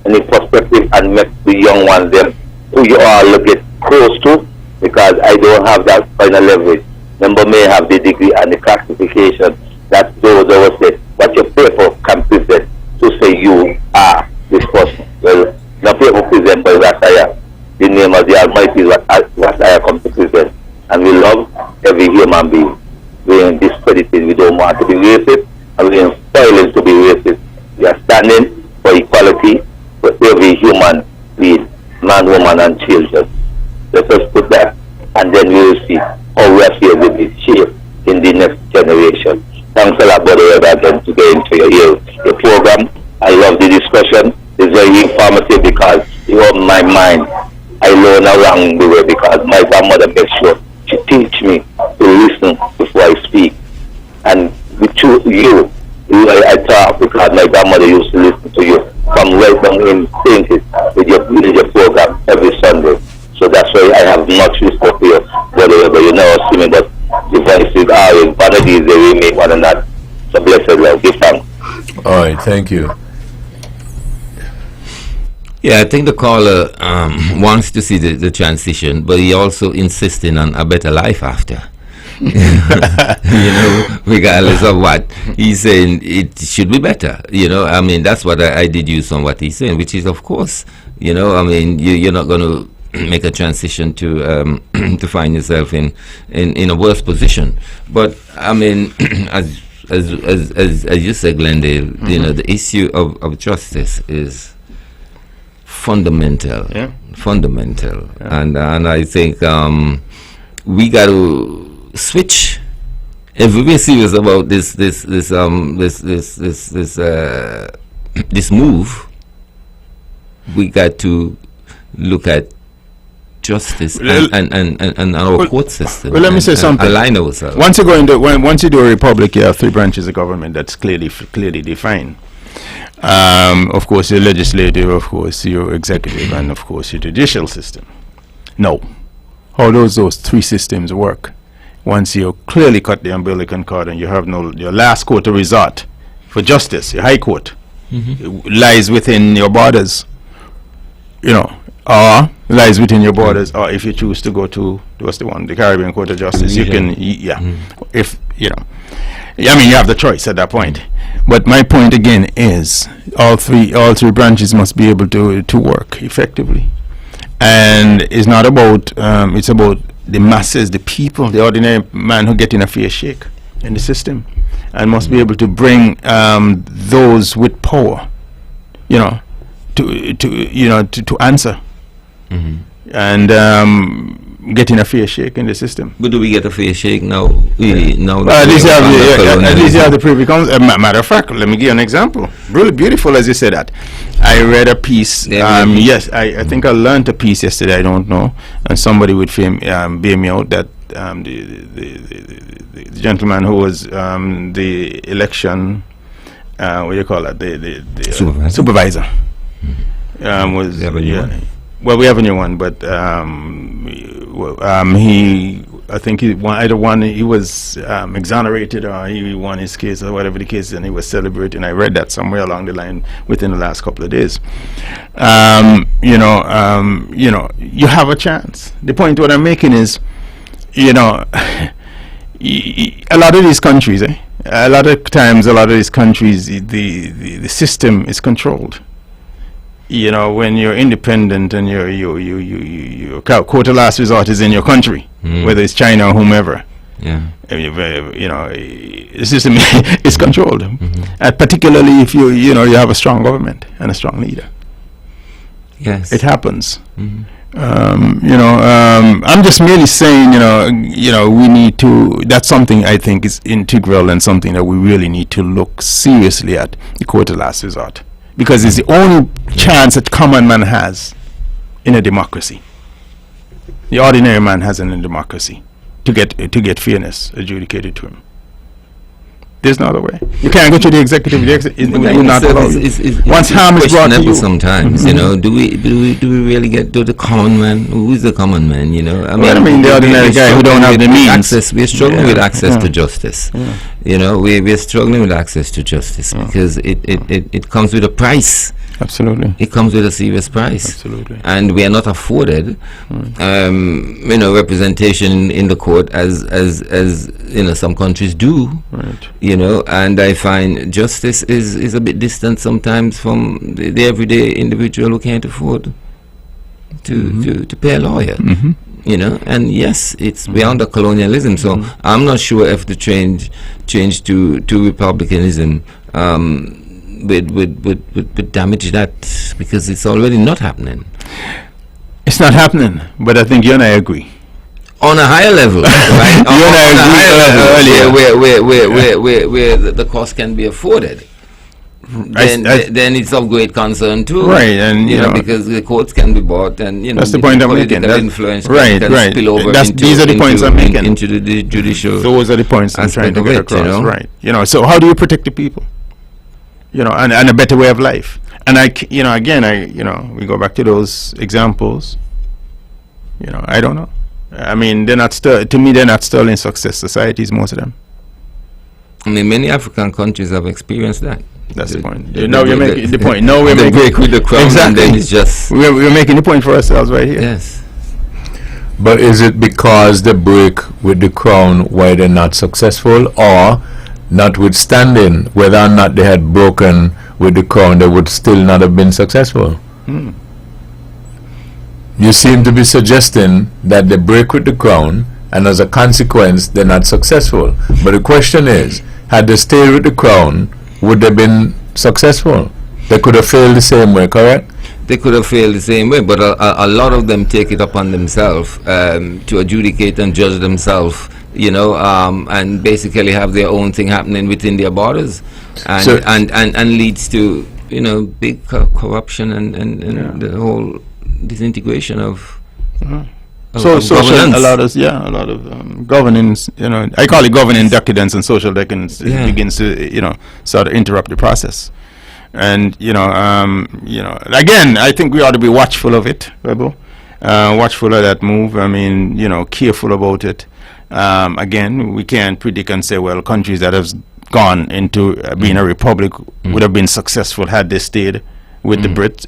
any perspective and make the young ones them who you all get close to, because I don't have that kind of leverage. Number may have the degree and the classification that those of us say what your paper can present to say you are this person. Well, the paper present by Wasaya. The name of the Almighty is what Wasaya comes to present. And we love every human being. We ain't discredited, we don't want to be racist, and we ain't spoiling to be racist. We are standing for equality for every human being, man, woman, and children. Let us put that, and then we will see how we are here will be shaped in the next generation. Thanks a lot, Brother Herbert, again to get into your program. I discussion is very informative because it opened my mind. I learn along the way because my grandmother makes sure she teach me to listen before I speak. And with you, I talk because my grandmother used to listen to you from right down in Sainted with your program every Sunday. So that's why I have much respect for you, whatever you never see me, but the voices are in vanities, they remain one another. So blessed love, give thanks. All right, thank you. Yeah, I think the caller wants to see the transition, but he also insisting on a better life after. You know, regardless of what he's saying, it should be better. You know, I mean, that's what I deduce from what he's saying, which is, of course, you know, I mean, you're not going to make a transition to to find yourself in a worse position. But I mean, as you said, Glendale, you know, the issue of justice is fundamental, fundamental, and I think we got to switch. If we're serious about this move, we got to look at justice and our court system. Well, let me say something. Align ourselves. Once you do a republic, you have three branches of government that's clearly defined. Of course, your legislative, of course, your executive, and of course, your judicial system. No. How those three systems work? Once you clearly cut the umbilical cord and you have your last court of resort for justice, your high court, lies within your borders, you know, or lies within your borders, or if you choose to go to, what's the one, the Caribbean Court of Justice, you can, if, you know, I mean, you have the choice at that point. But my point again is all three branches must be able to work effectively, and it's not about it's about the masses, the people, the ordinary man who get in a fair shake in the system, and must be able to bring those with power, you know, to answer, and getting a fair shake in the system. But do we get a fair shake now? At least you have the Privy Council. Matter of fact, let me give you an example. Really beautiful as you said that. I read a piece. Yes, I think I learned a piece yesterday. I don't know, and somebody would bear me out that the gentleman who was the election, what do you call it? The supervisor. Was well, we have a new one, but I think he was exonerated, or he won his case, or whatever the case is, and he was celebrating. I read that somewhere along the line within the last couple of days. You have a chance. The point what I'm making is, you know, a lot of these countries, a lot of these countries, the system is controlled. You know, when you're independent and your court of last resort is in your country, whether it's China or whomever. Yeah. You know, the system is controlled, and particularly if you have a strong government and a strong leader. Yes, it happens. I'm just merely saying, we need to. That's something I think is integral and something that we really need to look seriously at, the court of last resort. Because it's the only chance that common man has in a democracy. The ordinary man has in a democracy to get fairness adjudicated to him. There's no other way. You can't go to the executive. Will not allow you. Once harm is brought to you. Sometimes, you know, do we really get to the common man? Who is the common man? You know, I mean the ordinary guy who don't have the means. We're struggling with access to justice. Yeah. You know, we're struggling with access to justice because it comes with a price. Absolutely. It comes with a serious price. Absolutely. And we are not afforded, representation in the court as some countries do. Right. You know, and I find justice is a bit distant sometimes from the everyday individual who can't afford to pay a lawyer. You know, and yes, it's beyond the colonialism. So I'm not sure if the change to republicanism would damage that, because it's already not happening. It's not happening, but I think you and I agree. On a higher level, right? You and I agree earlier, where the cost can be afforded. then it's of great concern too. Right, and you know, because the courts can be bought, and you know, that's the point I'm making. Influence right. spill over These are the points I'm making. Into the judicial. Those are the points I'm trying to get across. You know? Right. You know, so how do you protect the people? You know, and a better way of life. And we go back to those examples. You know, I don't know. I mean, they're not sterling success societies, most of them. I mean, many African countries have experienced that. That's the point. Now you're making the point. No, we're making break with the crown. Exactly. And then it's just we're making the point for ourselves right here. Yes. But is it because they break with the crown why they're not successful, or notwithstanding whether or not they had broken with the crown, they would still not have been successful? You seem to be suggesting that they break with the crown, and as a consequence, they're not successful. But the question is, had they stayed with the crown, would they have been successful? They could have failed the same way, correct? They could have failed the same way, but a lot of them take it upon themselves to adjudicate and judge themselves, you know, and basically have their own thing happening within their borders, and leads to, you know, big corruption and the whole disintegration of. Social, a lot of governance. You know, I call it governing decadence, and social decadence begins to, you know, sort of interrupt the process. And you know, again, I think we ought to be watchful of it, Webbo. Watchful of that move. I mean, you know, careful about it. Again, we can't predict and say, well, countries that have gone into being a republic would have been successful had they stayed with the Brits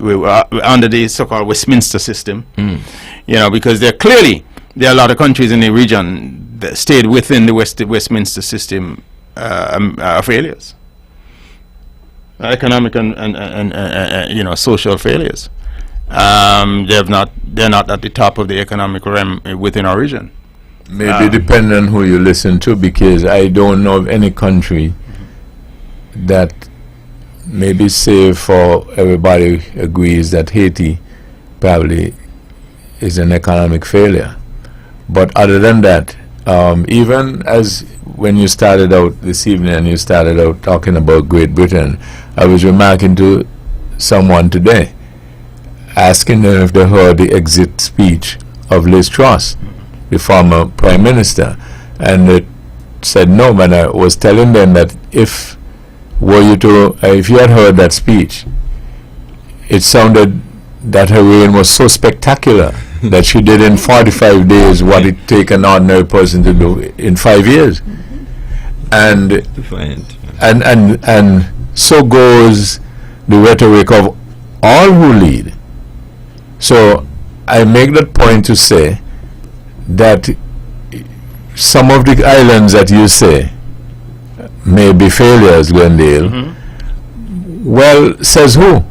under the so-called Westminster system. You know, because there are a lot of countries in the region that stayed within the Westminster system are failures, economic and you know, social failures. They're not at the top of the economic realm within our region. Maybe depending on who you listen to, because I don't know of any country that, maybe save for everybody agrees that Haiti probably is an economic failure. But other than that, even as when you started out this evening and you started out talking about Great Britain, I was remarking to someone today, asking them if they heard the exit speech of Liz Truss, the former Prime Minister, and they said no, but I was telling them that if you had heard that speech, it sounded that her reign was so spectacular that she did in 45 days what it take an ordinary person to do in 5 years. And so goes the rhetoric of all who lead. So I make that point to say that some of the islands that you say may be failures, Glendale. Well, says who?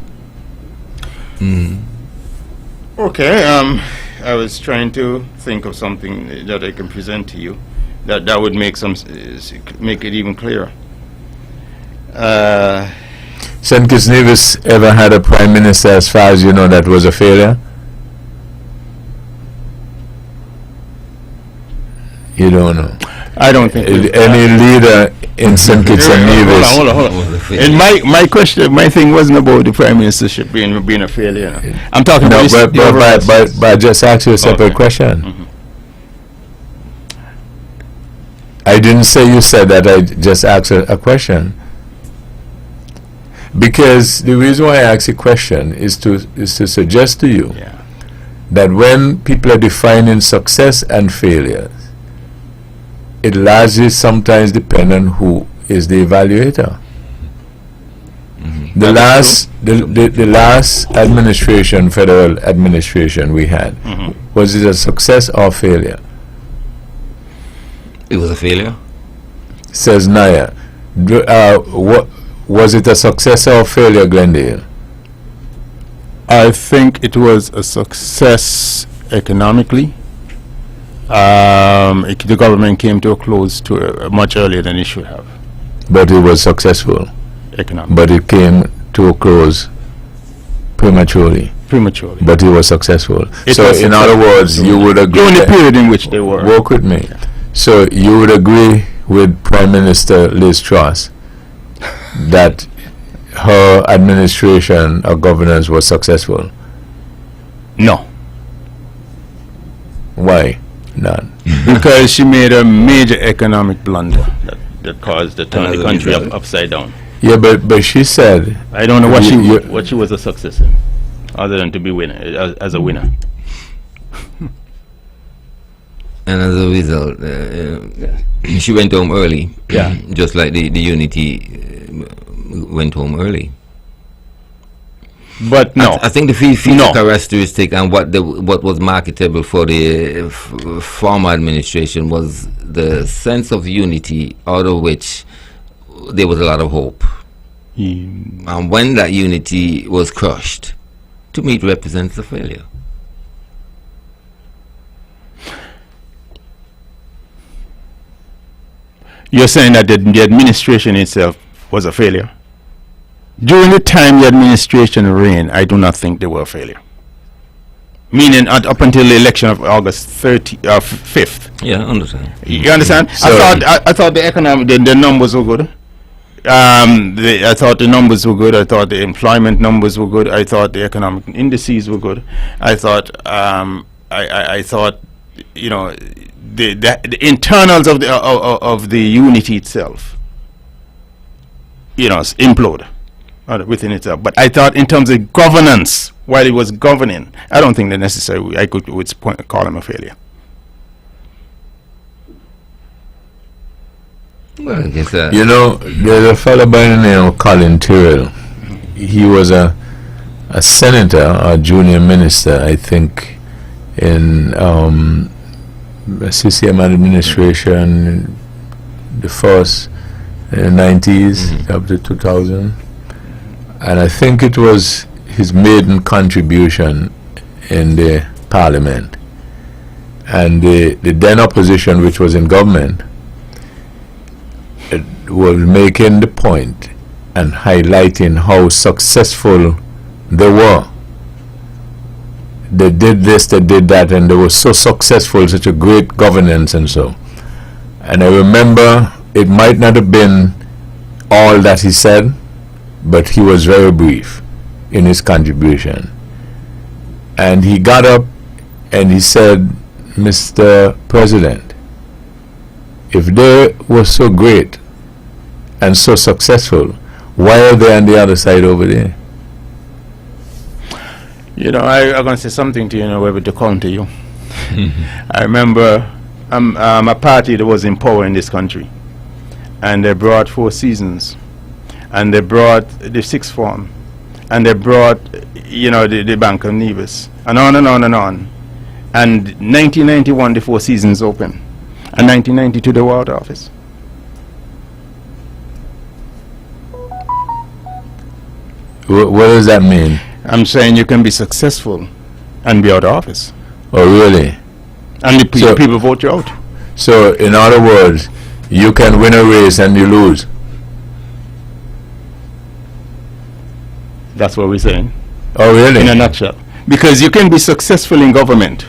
Okay, I was trying to think of something that I can present to you that would make it even clearer. St. Kitts Nevis ever had a prime minister, as far as you know, that was a failure? You don't know. I don't think any leader in St. Kitts and Nevis. Hold on. And my question, my thing wasn't about the prime ministership being a failure. I'm talking about. But I just asked you a separate question. I didn't say you said that. I just asked a question. Because the reason why I ask a question is to suggest to you that when people are defining success and failures, it largely sometimes depends on who is the evaluator. The last administration, federal administration we had, was it a success or failure? It was a failure. Says Naya. Was it a success or failure, Glendale? I think it was a success economically. The government came to a close much earlier than it should have. But it was successful. Economically. But it came to a close prematurely. But it was successful. In other words, you would agree. During the period in which they were. Work with me. Yeah. So you would agree with Prime Minister Liz Truss that her administration or governance was successful? No. Why not? Because she made a major economic blunder that caused the turn the country upside down. Yeah, but she said, I don't know what she was a success in, other than to be winner as a winner. And as a result, she went home early. Yeah. Just like the Unity went home early. But no. I think the feature characteristic and what was marketable for the former administration was the sense of unity, out of which there was a lot of hope. And when that unity was crushed, to me it represents a failure. You're saying that the administration itself was a failure? During the time the administration reigned, I do not think they were a failure. Meaning up until the election of August 5th. Yeah, I understand. You understand? So I thought the economic, the numbers were good. I thought the numbers were good. I thought the employment numbers were good. I thought the economic indices were good. I thought, I thought, you know, the internals of the unity itself, you know, implode within itself. But I thought in terms of governance, while it was governing, I don't think that necessarily I would call him a failure. Well, I guess you know, there's a fellow by the name of Colin Tyrrell. He was a senator, a junior minister, I think, in CCM administration, the first in the 90s up to 2000, and I think it was his maiden contribution in the parliament, and the then opposition, which was in government, was making the point and highlighting how successful they were. They did this, they did that, and they were so successful, such a great governance and so. And I remember it might not have been all that he said, but he was very brief in his contribution. And he got up and he said, Mr. President, if they were so great and so successful, why are they on the other side over there? You know, I'm going to say something to you, Webbo, to counter you. I remember a party that was in power in this country, and they brought 4 seasons, and they brought the Sixth Form, and they brought, you know, the Bank of Nevis, and on and on and on. And 1991, the 4 seasons opened, and 1992, they were out of office. What does that mean? I'm saying you can be successful and be out of office. Oh, really? And the people vote you out. So, in other words, you can win a race and you lose. That's what we're saying. Oh, really? In a nutshell. Because you can be successful in government,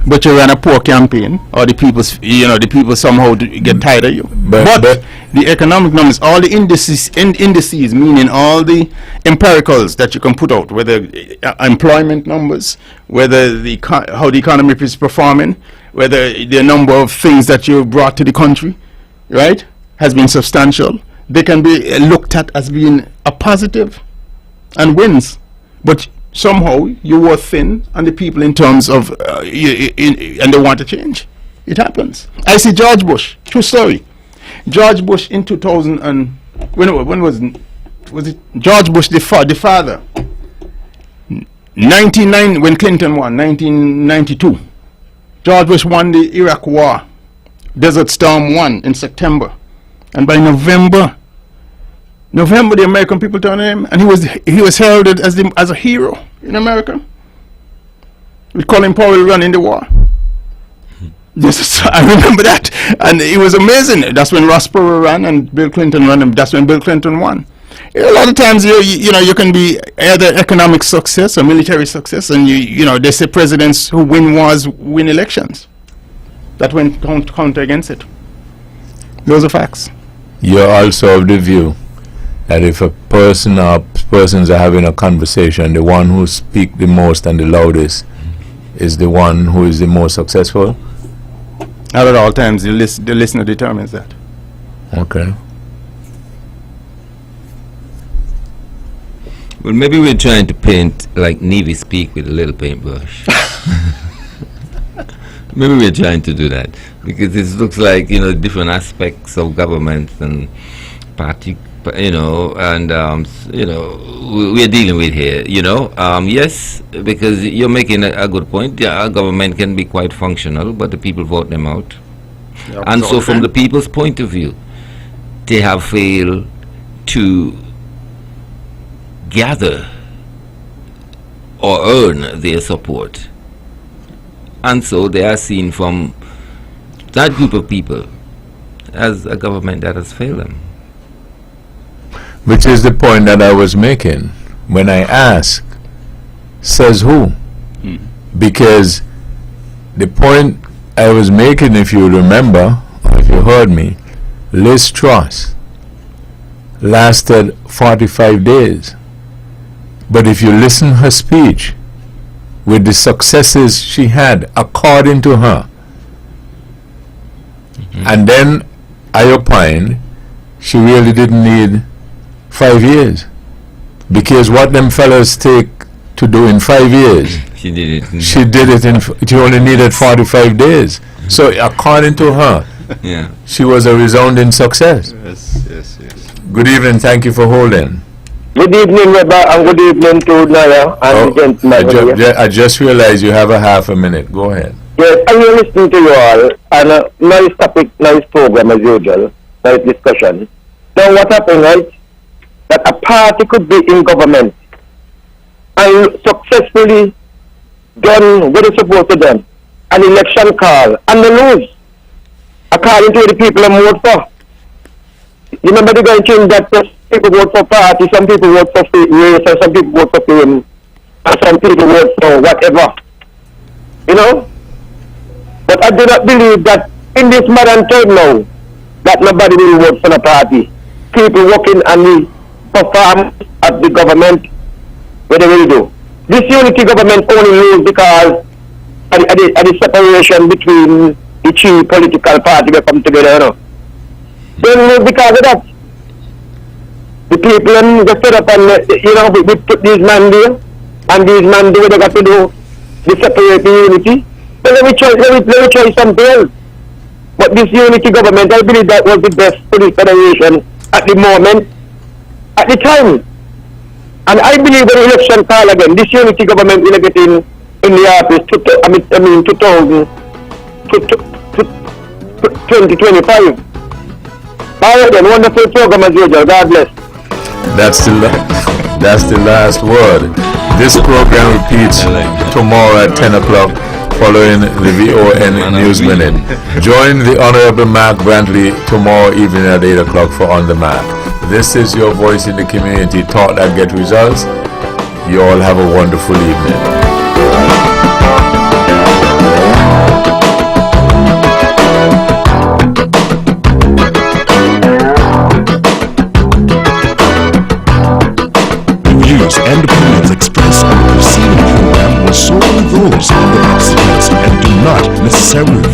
but you run a poor campaign, or the people somehow get tired of you. But the economic numbers, all the indices, meaning all the empiricals that you can put out, whether employment numbers, whether how the economy is performing, whether the number of things that you brought to the country, right, has been substantial. They can be looked at as being a positive and wins. But somehow you were thin on the people in terms of and they want to change. It happens. I see George Bush, true story. George Bush in 2000 and when was it George Bush the father? 99 when Clinton won, 1992. George Bush won the Iraq War. Desert Storm won in September, and by November the American people turned on him, and he was heralded as a hero in America. With Colin Powell running the war. Yes, I remember that, and it was amazing. That's when Ross Perot ran and Bill Clinton ran, and that's when Bill Clinton won. A lot of times, you can be either economic success or military success, and they say presidents who win wars win elections. That went counter against it. Those are facts. You're also of the view that if a person or persons are having a conversation, the one who speak the most and the loudest is the one who is the most successful? Not at all times. The listener determines that. Okay. Well, maybe we're trying to paint like Navy speak with a little paintbrush. Maybe we're trying to do that because it looks like, you know, different aspects of government and party, you know, and you know, we're dealing with here, you know. Yes, because you're making a good point. Yeah, our government can be quite functional, but the people vote them out. Yeah, and so from the people's point of view, they have failed to gather or earn their support. And so they are seen from that group of people as a government that has failed them. Which is the point that I was making when I ask, says who? Because the point I was making, if you remember, or if you heard me, Liz Truss lasted 45 days. But if you listen her speech, with the successes she had, according to her, and then I opined, she really didn't need 5 years. Because what them fellas take to do in 5 years, She did it. she did it in, she only needed 45 days. So according to her, Yeah. she was a resounding success. Yes, yes, yes. Good evening, thank you for holding. Good evening, Webber, and good evening to Naya and the gentleman here. I just realized you have a half a minute. Go ahead. Yes, I'm listening to you all, and nice topic, nice program as usual, nice discussion. Now what happened, right? That a party could be in government and successfully done what it's supposed to done, an election call, and they lose, according to the people they vote for. You remember the guy saying that people vote for party, some people vote for race, and some people vote for fame, and some people vote for whatever. You know? But I do not believe that in this modern time now, that nobody will vote for a party. People working on the performance of the government, what they will do. This unity government only lose because of the separation between the two political parties that come together, you know. They lose because of that. The people and they set up and, you know, we put these men there, and these men do what they got to do, they separate the unity. But let me try something else. But this unity government, I believe that was the best for the federation at the moment, at the time. And I believe when election call again, this unity government will get in the office 2025. All right then, wonderful program as usual. God bless. That's the last word. This program repeats tomorrow at 10 o'clock following the VON News Minute. Join the Honorable Mark Brantley tomorrow evening at 8 o'clock for On the Mark. This is your voice in the community, talk that get results. You all have a wonderful evening. And opinions expressed on the preceding program were solely those of the participants and do not necessarily